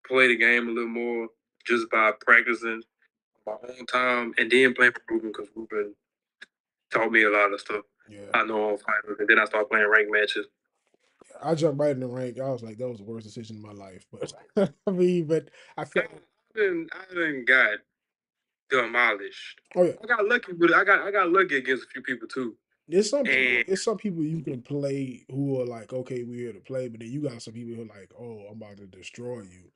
play the game a little more just by practicing my own time and then playing for Ruben because Ruben taught me a lot of stuff Yeah, I know on fighters. And then I started playing ranked matches. I jumped right in the rank. I was like, that was the worst decision in my life. But I mean, but I felt. I didn't got demolished. Oh yeah, I got lucky with it. I got lucky against a few people too. there's some people. And It's some people you can play who are like, okay, we're here to play, but then you got some people who are like, oh, I'm about to destroy you,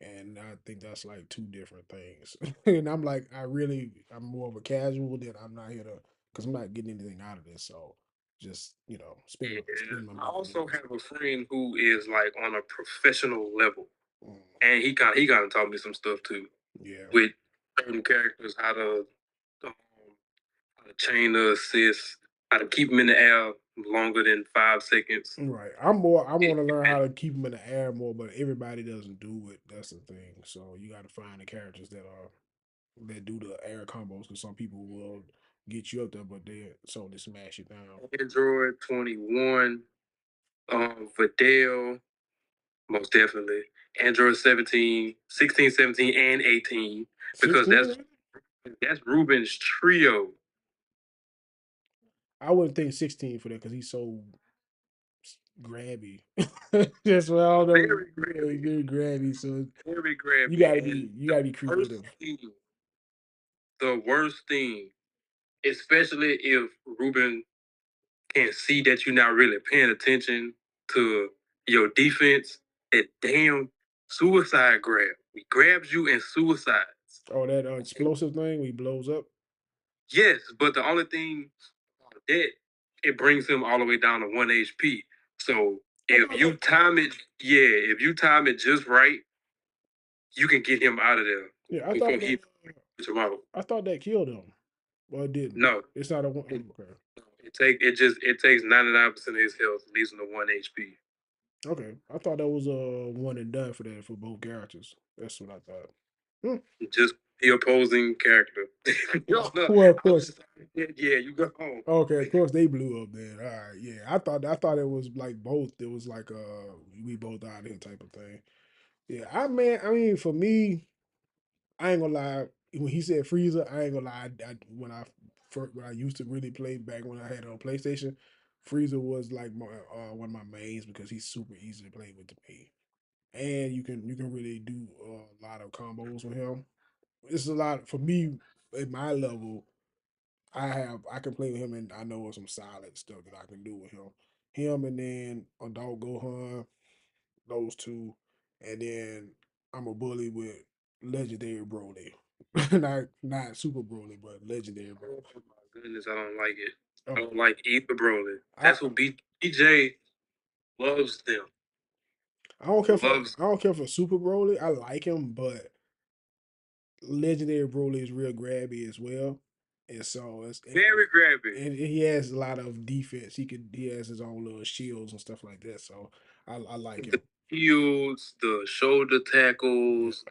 and I think that's like two different things. And I'm like, I'm more of a casual than I'm not here to, because I'm not getting anything out of this. So just yeah, spend my I money. also have a friend who is like on a professional level. Mm, And he kind of taught me some stuff too yeah, with certain characters, um, how to chain the assist, how to keep them in the air longer than 5 seconds. right. I'm more. I want to learn And how to keep them in the air more, but everybody doesn't do it. That's the thing. So you got to find the characters that do the air combos because some people will get you up there, but they solely smash you down. Android 21, Vidal, most definitely. Android 17, 16, 17, and 18, because 16? that's Ruben's trio. I wouldn't think 16 for that because he's so grabby. That's what I don't know. Very Yeah, he's grabby. very grabby. So Very you grabby. gotta And be you the gotta be worst creative. thing, the worst thing, especially if Ruben can see that you're not really paying attention to your defense, that damn suicide grab. He grabs you and suicides. Oh, that explosive thing when he blows up. Yes, but the only thing about that, it brings him all the way down to 1 HP. So if you time it just right, you can get him out of there Yeah, I before thought he that gets him out. I thought that killed him. Well, it didn't. No, It's not a one. it, Okay. It takes 99% of his health, leaves him to 1 HP. Okay, I thought that was a one and done for that for both characters. That's what I thought. Hmm. Just the opposing character. Well, of course. Yeah, you go home. Okay, of course they blew up then. All right, yeah. I thought it was like both. It was like we both out here type of thing. Yeah, I mean for me, I ain't gonna lie. When he said Freezer, I ain't gonna lie. When I used to really play back when I had it on PlayStation, Freezer was like one of my mains because he's super easy to play with to me, and you can really do a lot of combos with him. It's a lot for me at my level. I can play with him and I know some solid stuff that I can do with him. Him and then Adult Gohan, those two, and then I'm a bully with Legendary Broly. Not Super Broly, but Legendary Broly. Oh my goodness, I don't like it. I Oh, don't like either Broly. I That's what BJ loves them. I don't care for Loves I don't care for Super Broly. I like him, but Legendary Broly is real grabby as well, and so very grabby. and he has a lot of defense. He has his own little shields and stuff like that. So I like The him. shields, the shoulder Yeah. tackles,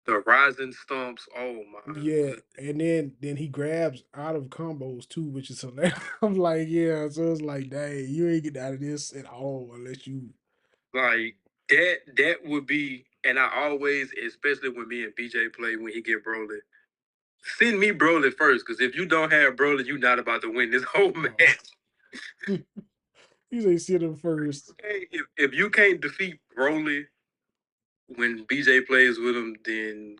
the rising stomps. Oh my Yeah, goodness. and then he grabs out of combos too, which is hilarious. I'm like, yeah, so it's like, dang, you ain't get out of this at all unless you. Like that would be, and I always, especially when me and BJ play when he get Broly, send me Broly first, because if you don't have Broly, you're not about to win this whole match. You say sit him first. Okay, if you can't defeat Broly when BJ plays with him, then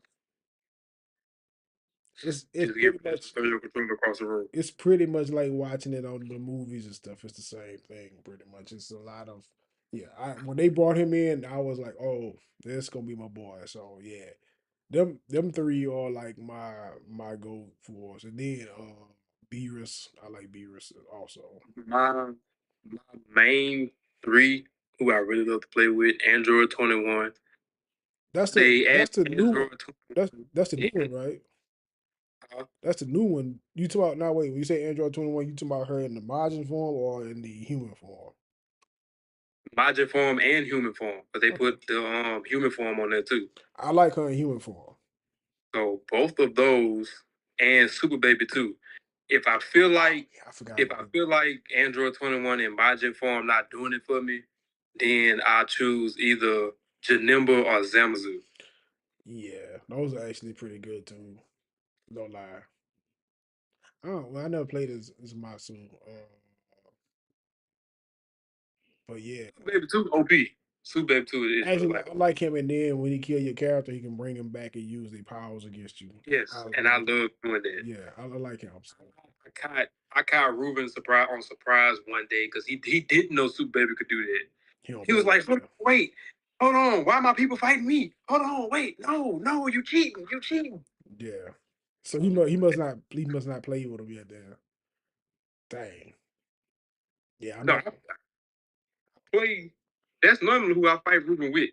It's just get pretty much throw your controller across the room. it's pretty much like watching it on the movies and stuff. It's the same thing, pretty much. It's a lot of yeah. When they brought him in, I was like, oh, this gonna be my boy. So yeah, them three are like my go fours, and then Beerus. I like Beerus also. My main three who I really love to play with, Android 21. They add That's the new one. Android That's 21 that's the new in one, right? uh, That's the new one. You talk about now. Wait, when you say Android 21, you talking about her in the Majin form or in the human form? Majin form and human form, but they Okay, put the human form on there too. I like her in human form. So both of those and Super Baby too. If I feel like Yeah, I forgot if about I that. feel like Android 21 and Majin form not doing it for me, then I choose either Janemba or Zamazu. Yeah, those are actually pretty good too. Don't lie. Well, I never played as Masu, but yeah. Super Baby 2 OP. Super Baby 2 is Actually, like I like him, and then when he kill your character, he can bring him back and use their powers against you. yes, I and I like, love doing that. yeah, I like him. So, I caught Ruben surprise one day because he didn't know Super Baby could do that. he don't He was play. like, Yeah, wait, hold on, why are my people fighting me? Hold on, wait, no, you cheating, you cheating. yeah. So he must not play with him yet. Then, dang. Yeah, I No, know. I play. That's normally who I fight Ruben with.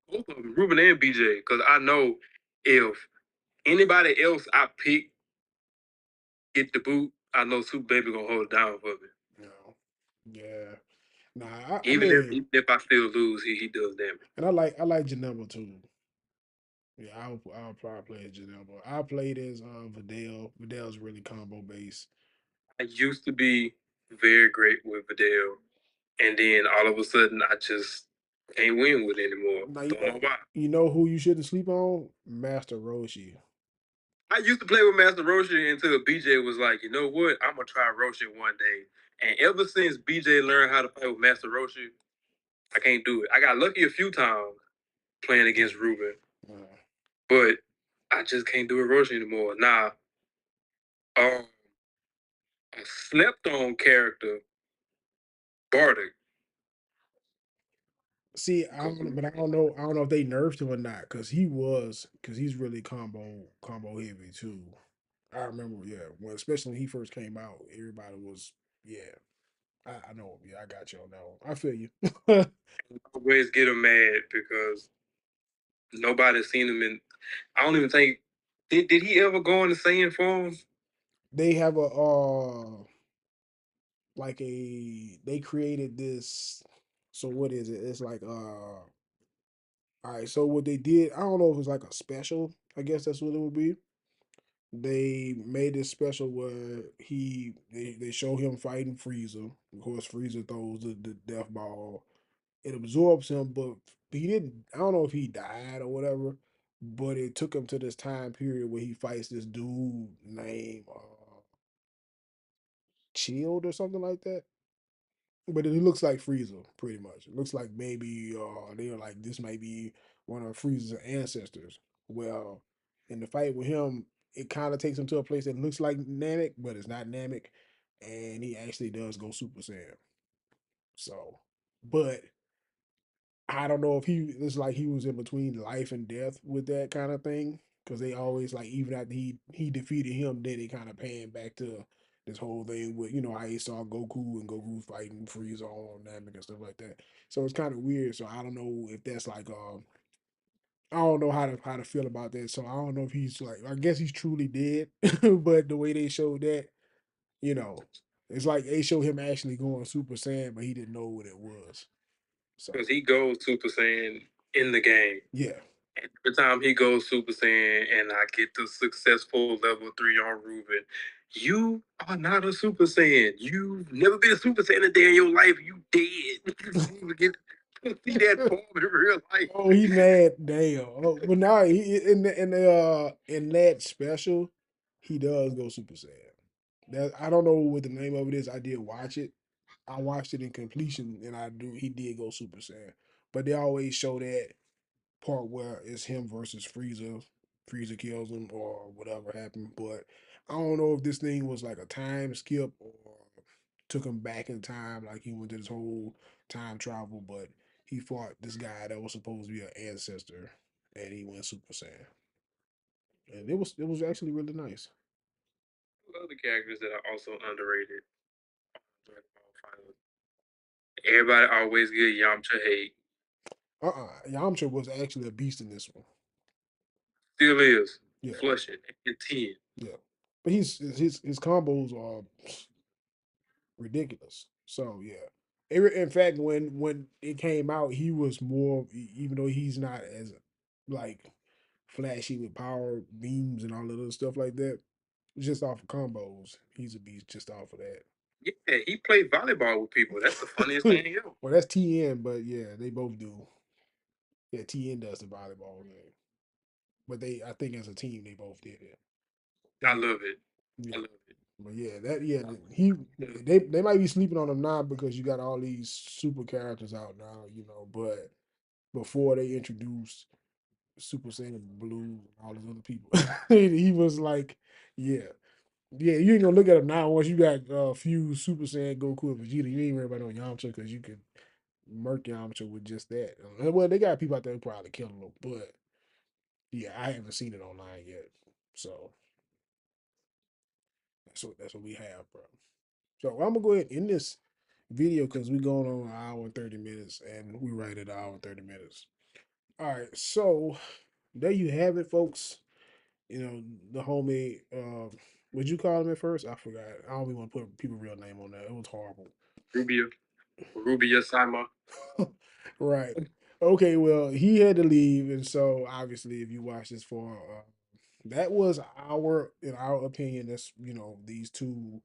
Both of them, Ruben and BJ, because I know if anybody else I pick get the boot, I know Super Baby gonna hold it down for me. No. Yeah. Nah, I Even if mean, even if I still lose, he does damage. and I like Janelle too. Yeah, I'll probably play as Janelle. I played as Videl. Videl's really combo based. I used to be very great with Vidal, and then all of a sudden I just can't win with it anymore. Now Don't know why. you know who you shouldn't sleep on? Master Roshi. I used to play with Master Roshi until BJ was like, you know what? I'm gonna try Roshi one day. And ever since BJ learned how to play with Master Roshi, I can't do it. I got lucky a few times playing against Ruben, but I just can't do it Roshi anymore. Now, a slept on character, Bardock. See, but I don't know if they nerfed him or not, because he's really combo heavy too. I remember, yeah, when especially when he first came out, everybody was, yeah. I know, yeah, I got you on that one. I feel you. Always get him mad because nobody's seen him in. I don't even think did he ever go in the Saiyan form? they have a like they created this. So what is it? It's like all right. So what they did, I don't know if it's like a special. I guess that's what it would be. They made this special where they show him fighting Frieza. Of course, Frieza throws the death ball. It absorbs him, but he didn't. I don't know if he died or whatever. But it took him to this time period where he fights this dude named Chilled or something like that. But it looks like Frieza, pretty much. It looks like maybe they were like this might be one of Frieza's ancestors. Well, in the fight with him, it kind of takes him to a place that looks like Namek, but it's not Namek, and he actually does go Super Saiyan. So, but I don't know if he it's like he was in between life and death with that kind of thing because they always like even after he defeated him, then they kind of pan back to this whole thing with how he saw Goku and Goku fighting Frieza on Namek and stuff like that. So it's kind of weird. So I don't know if that's like I don't know how to feel about that. So I don't know if he's like I guess he's truly dead, but the way they showed that, you know, it's like they showed him actually going Super Saiyan, but he didn't know what it was. So Because he goes Super Saiyan in the game. yeah. Every time he goes Super Saiyan and I get the successful level 3 on Ruben, you are not a Super Saiyan. You've never been a Super Saiyan a day in your life. You dead. You get to see that form in real life. Oh, he mad. Damn. Oh, but now in that special, he does go Super Saiyan. That I don't know what the name of it is. I did watch it. I watched it in completion, and he did go Super Saiyan. But they always show that part where it's him versus Frieza. Frieza kills him or whatever happened. But I don't know if this thing was like a time skip or took him back in time, like he went to this whole time travel. But he fought this guy that was supposed to be an ancestor, and he went Super Saiyan, and it was actually really nice. Other characters that are also underrated. Dragon Ball Finals. Everybody always give Yamcha hate. Yamcha was actually a beast in this one. Still is. Yeah, Flush it. And 10. yeah. But his combos are ridiculous. So yeah. In fact, when it came out, he was more, even though he's not as like flashy with power beams and all of other stuff like that. Just off of combos, he's a beast just off of that. Yeah, he played volleyball with people. That's the funniest thing ever. Well, that's TN, but yeah, they both do. Yeah, TN does the volleyball game, but I think as a team, they both did it. But I yeah, love it. I yeah. love it. But yeah, they might be sleeping on him now because you got all these super characters out now. But before they introduced Super Saiyan Blue and all those other people, he was like, yeah, yeah. You ain't gonna look at him now once you got a few Super Saiyan Goku and Vegeta. You ain't worried about no Yamcha because you could murk Yamcha with just that. Well, they got people out there who probably kill him, but yeah, I haven't seen it online yet. So that's what we have, bro. So I'm gonna go ahead and end this video because we're going on an hour and 30 minutes and we right at an hour and 30 minutes. All right, so there you have it, folks. The homie, would you call him at first? I forgot. I don't even want to put people's real name on that. It was horrible. Rubia. Rubia Sama. Right. Okay, well, he had to leave, and so obviously, if you watch this for, that was in our opinion, that's these two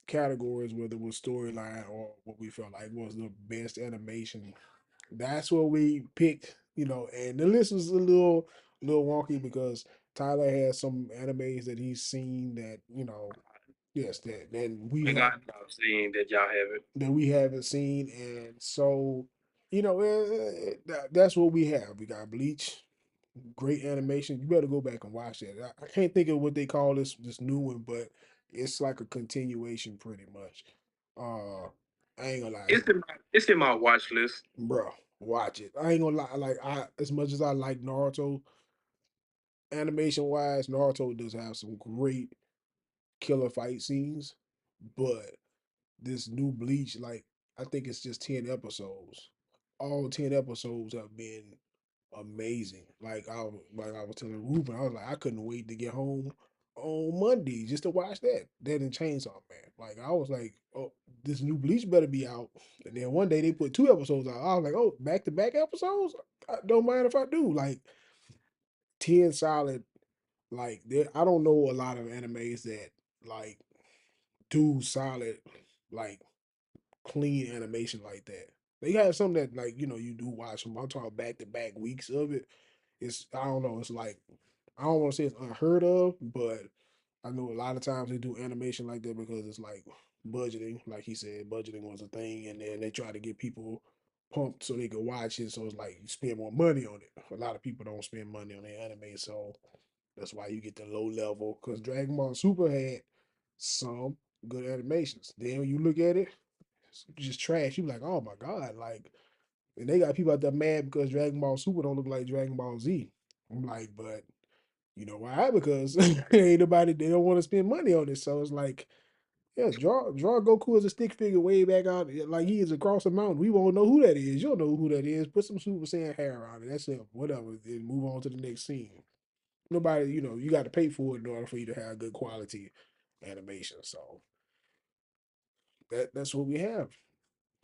categories, whether it was storyline or what we felt like was the best animation. That's what we picked, and the list was a little wonky because Tyler has some animes that he's seen that, yes, that we I have got I've seen that y'all haven't. that we haven't seen, and so that's what we have. We got Bleach, great animation. You better go back and watch that. I can't think of what they call this new one, but it's like a continuation, pretty much. I ain't gonna lie, It's in my watch list. bro. Watch it. I ain't gonna lie. Like as much as I like Naruto, animation wise, Naruto does have some great killer fight scenes, but this new Bleach, like I think it's just 10 episodes. All 10 episodes have been amazing. Like I was telling Ruben, I was like, I couldn't wait to get home on Monday just to watch that. That and Chainsaw Man. Like I was like, oh, this new Bleach better be out. And then one day they put 2 episodes out. I was like, oh, back to back episodes. I don't mind if I do. Like 10 solid. Like there, I don't know a lot of animes that like do solid, like clean animation like that. They have some that like you do watch them. I'm talking back to back weeks of it. It's I don't know. It's like I don't want to say it's unheard of, but I know a lot of times they do animation like that because it's like budgeting. Like he said, budgeting was a thing, and then they try to get people pumped so they could watch it. So it's like you spend more money on it. A lot of people don't spend money on their anime, so that's why you get the low level. Because Dragon Ball Super had some good animations. Then when you look at it, it's just trash. You be like, oh my god, like, and they got people out there mad because Dragon Ball Super don't look like Dragon Ball Z. I'm like, but you know why? Because ain't nobody they don't want to spend money on it. So it's like, yeah, draw Goku as a stick figure way back out, like he is across the mountain. We won't know who that is. You'll know who that is. Put some Super Saiyan hair on it. That's it. Whatever. Then move on to the next scene. Nobody, you got to pay for it in order for you to have good quality animation. So that's what we have.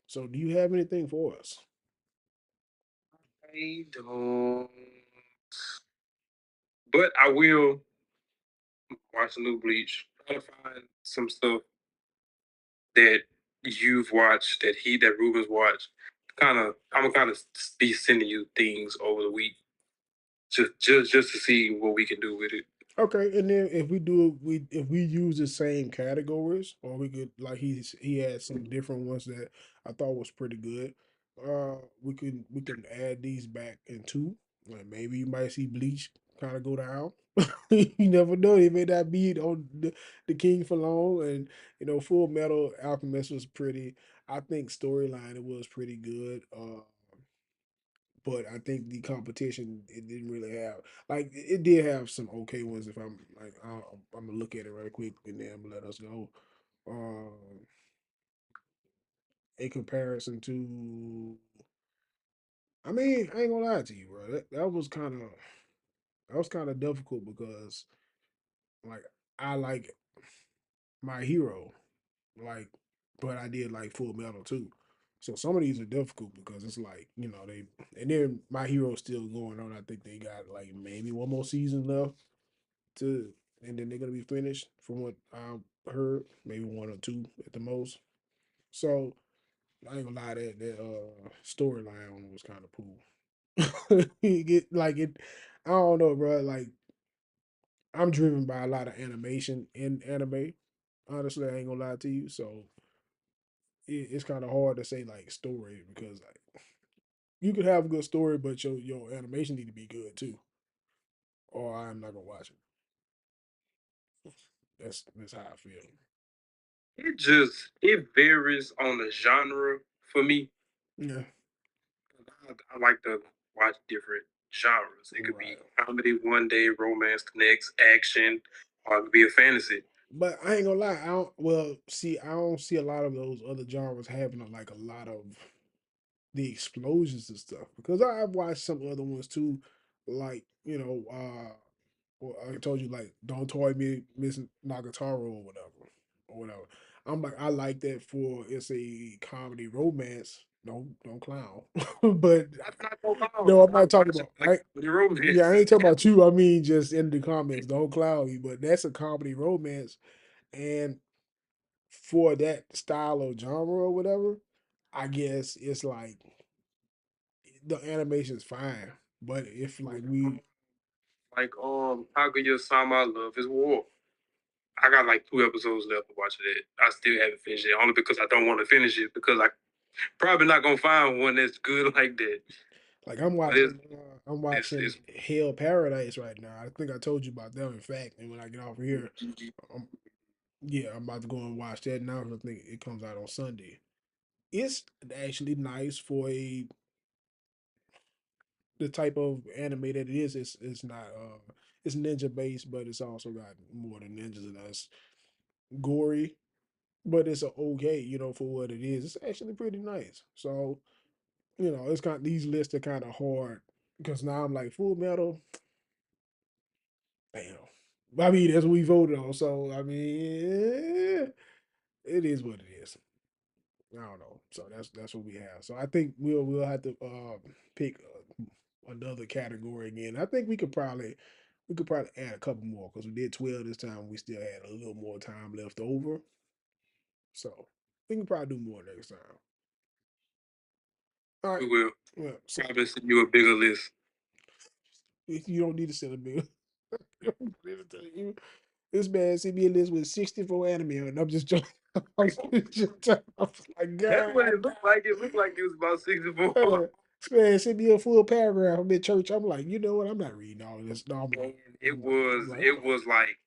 So do you have anything for us? I don't, but I will watch the new Bleach. Try to find some stuff that you've watched, that Ruben's watched. I'm gonna kind of be sending you things over the week, just to see what we can do with it. Okay, and then if we do we if we use the same categories, or we could like he had some different ones that I thought was pretty good. We can add these back into like maybe you might see Bleach kind of go down. You never know; he may not be on the king for long. And Full Metal Alchemist was pretty. I think storyline it was pretty good. But I think the competition it didn't really have like it did have some okay ones. If I'm like I'm gonna look at it right quick and then I'm gonna let us go. Um, in comparison to, I mean, I ain't gonna lie to you, bro. That was kind of difficult because like I like my hero, like, but I did like Full Metal too. So some of these are difficult because it's like they and then my hero's still going on. I think they got like maybe one more season left to, and then they're gonna be finished from what I heard, maybe one or two at the most. So I ain't gonna lie, that storyline on it was kind of cool. You get like it, I don't know, bro. Like I'm driven by a lot of animation in anime. Honestly, I ain't gonna lie to you. So it's kind of hard to say like story because like you could have a good story, but your animation need to be good too, or I'm not gonna watch it. That's how I feel. It varies on the genre for me. Yeah, I like to watch different genres. It could be right. comedy one day, romance the next, action, or it could be a fantasy. But I ain't gonna lie, I don't. Well, see, I don't see a lot of those other genres having like a lot of the explosions and stuff because I've watched some other ones too, like well, I told you like Don't Toy Me, Miss Nagatoro or whatever. I'm like I like that for it's a comedy romance. Don't clown, but That's not no clown. no, I'm I not talking watch it about. like the romance. Yeah, I ain't talking about you. I mean, just in the comments, don't clown me. But that's a comedy romance, and for that style of genre or whatever, I guess it's like the animation's fine. But if like we Like Kaguya-sama Love is War. I got like 2 episodes left to watch it. I still haven't finished it, only because I don't want to finish it because I probably not gonna find one that's good like that. like I'm But it's watching I'm watching it's Hell Paradise right now. I think I told you about that in fact. And when I get off of here, um, yeah, I'm about to go and watch that now. 'Cause I think it comes out on Sunday. It's actually nice for a the type of anime that it is. It's not it's ninja based, but it's also got more than ninjas and us gory, but it's a okay, for what it is. It's actually pretty nice. So, it's kind of these lists are kind of hard because now I'm like Full Metal, damn. I mean, that's what we voted on. So I mean, it is what it is. I don't know. So that's what we have. So I think we'll have to pick another category again. I think we could probably add a couple more because we did 12 this time. We still had a little more time left over. So we can probably do more next time. All right. We will Yeah. So probably send you a bigger list. you don't need to send a bill. This man sent me a list with 64 anime, and I'm just joking. I'm like, That's God. what it looked like. It looked like it was about 64. This man sent me a full paragraph. I'm in church. I'm like, you know what? I'm not reading all this. No, I'm And like, it I'm like, was I'm like, it was like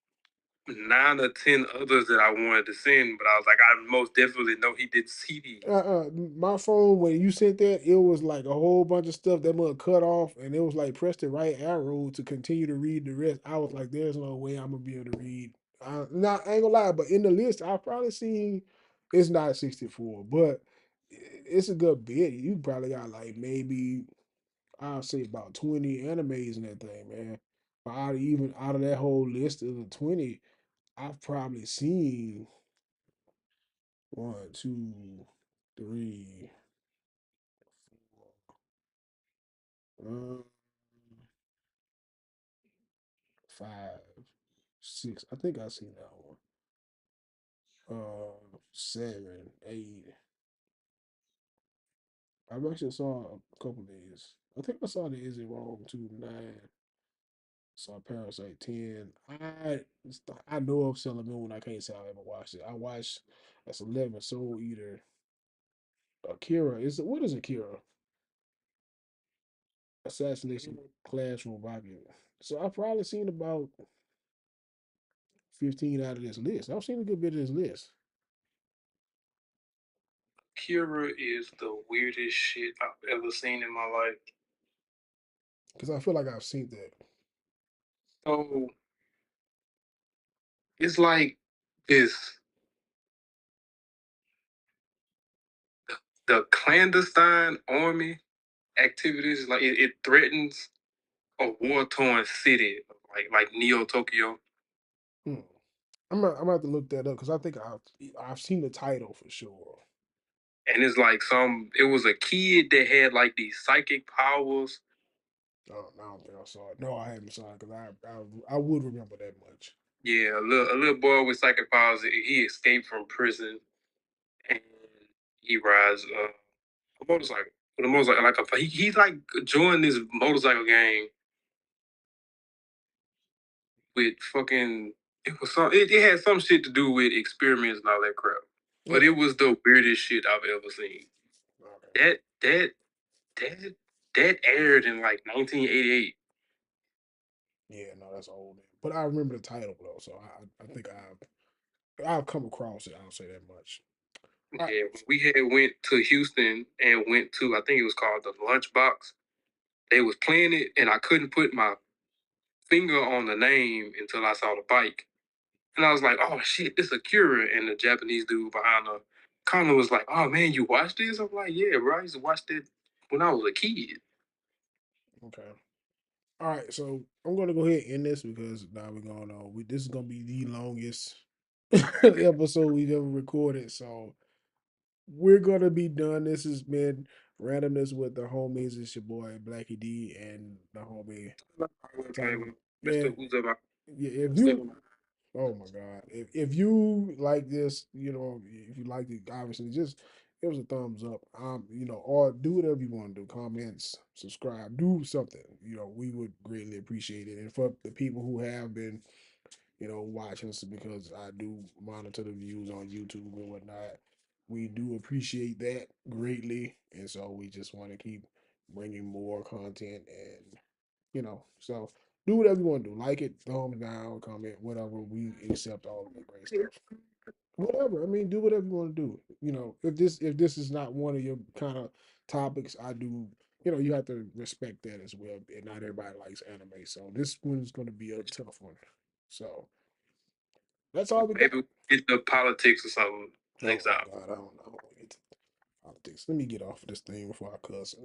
9 or 10 others that I wanted to send, but I was like, I most definitely know he did see these. my phone when you sent that, it was like a whole bunch of stuff that must cut off, and it was like press the right arrow to continue to read the rest. I was like, there's no way I'm gonna be able to read. Not I ain't gonna lie, but in the list, I've probably seen it's not 64, but it's a good bit. You probably got like maybe I'll say about 20 animes in that thing, man. But out of that whole list of the 20, I've probably seen one, two, three, four, five, six. I think I seen that one. Seven, eight. I actually saw a couple of these. I think I saw the Is It Wrong too. Nine. Saw Parasite 10. I know of Sailor Moon. I can't say I ever watched it. I watched that's 11 Soul Eater. Akira is what is Akira? Assassination Classroom Rocket. So I've probably seen about 15 out of this list. I've seen a good bit of this list. Kira is the weirdest shit I've ever seen in my life. Because I feel like I've seen that. So it's like this the clandestine army activities, like it threatens a war torn city, like Neo Tokyo. Hmm. I'm gonna have to look that up because I think I've seen the title for sure. And it's like it was a kid that had like these psychic powers. Oh, I don't think I saw it. No, I haven't saw it because I would remember that much. Yeah, a little boy with psychic powers. He escaped from prison and he rides a motorcycle. With a motorcycle, he like joined this motorcycle gang with fucking. It had some shit to do with experiments and all that crap. But Yeah. it was the weirdest shit I've ever seen. Okay. That that aired in like 1988. Yeah, no, that's old. But I remember the title though, so I think I've come across it. I'll say that much. All right. Yeah, we had went to Houston and went to, I think it was called the Lunchbox. They was playing it and I couldn't put my finger on the name until I saw the bike. And I was like, oh shit, it's Akira. And the Japanese dude behind the counter was like, oh man, you watched this? I'm like, yeah, bro. I used to watch it when I was a kid. Okay. All right. So I'm gonna go ahead and end this because now we're going on. This is gonna be the longest episode we've ever recorded. So we're gonna be done. This has been randomness with the homies. It's your boy Blackie D and the homie Tom. Mr. Man, Who's about yeah, if you oh my God, if you like this, if you like it, obviously just give us a thumbs up. Or do whatever you want to do. Comments, subscribe, do something. We would greatly appreciate it. And for the people who have been watching us because I do monitor the views on YouTube and whatnot. We do appreciate that greatly, and so we just want to keep bringing more content, and so do whatever you want to do. Like it, thumbs down, comment, whatever. We accept all of that great stuff. Whatever. I mean, do whatever you want to do. If this is not one of your kind of topics, I do. You have to respect that as well. And not everybody likes anime, so this one's going to be a tough one. So that's all we got. maybe we get the politics or something Oh next my time. God, I don't know. Politics. Let me get off of this thing before I cuss.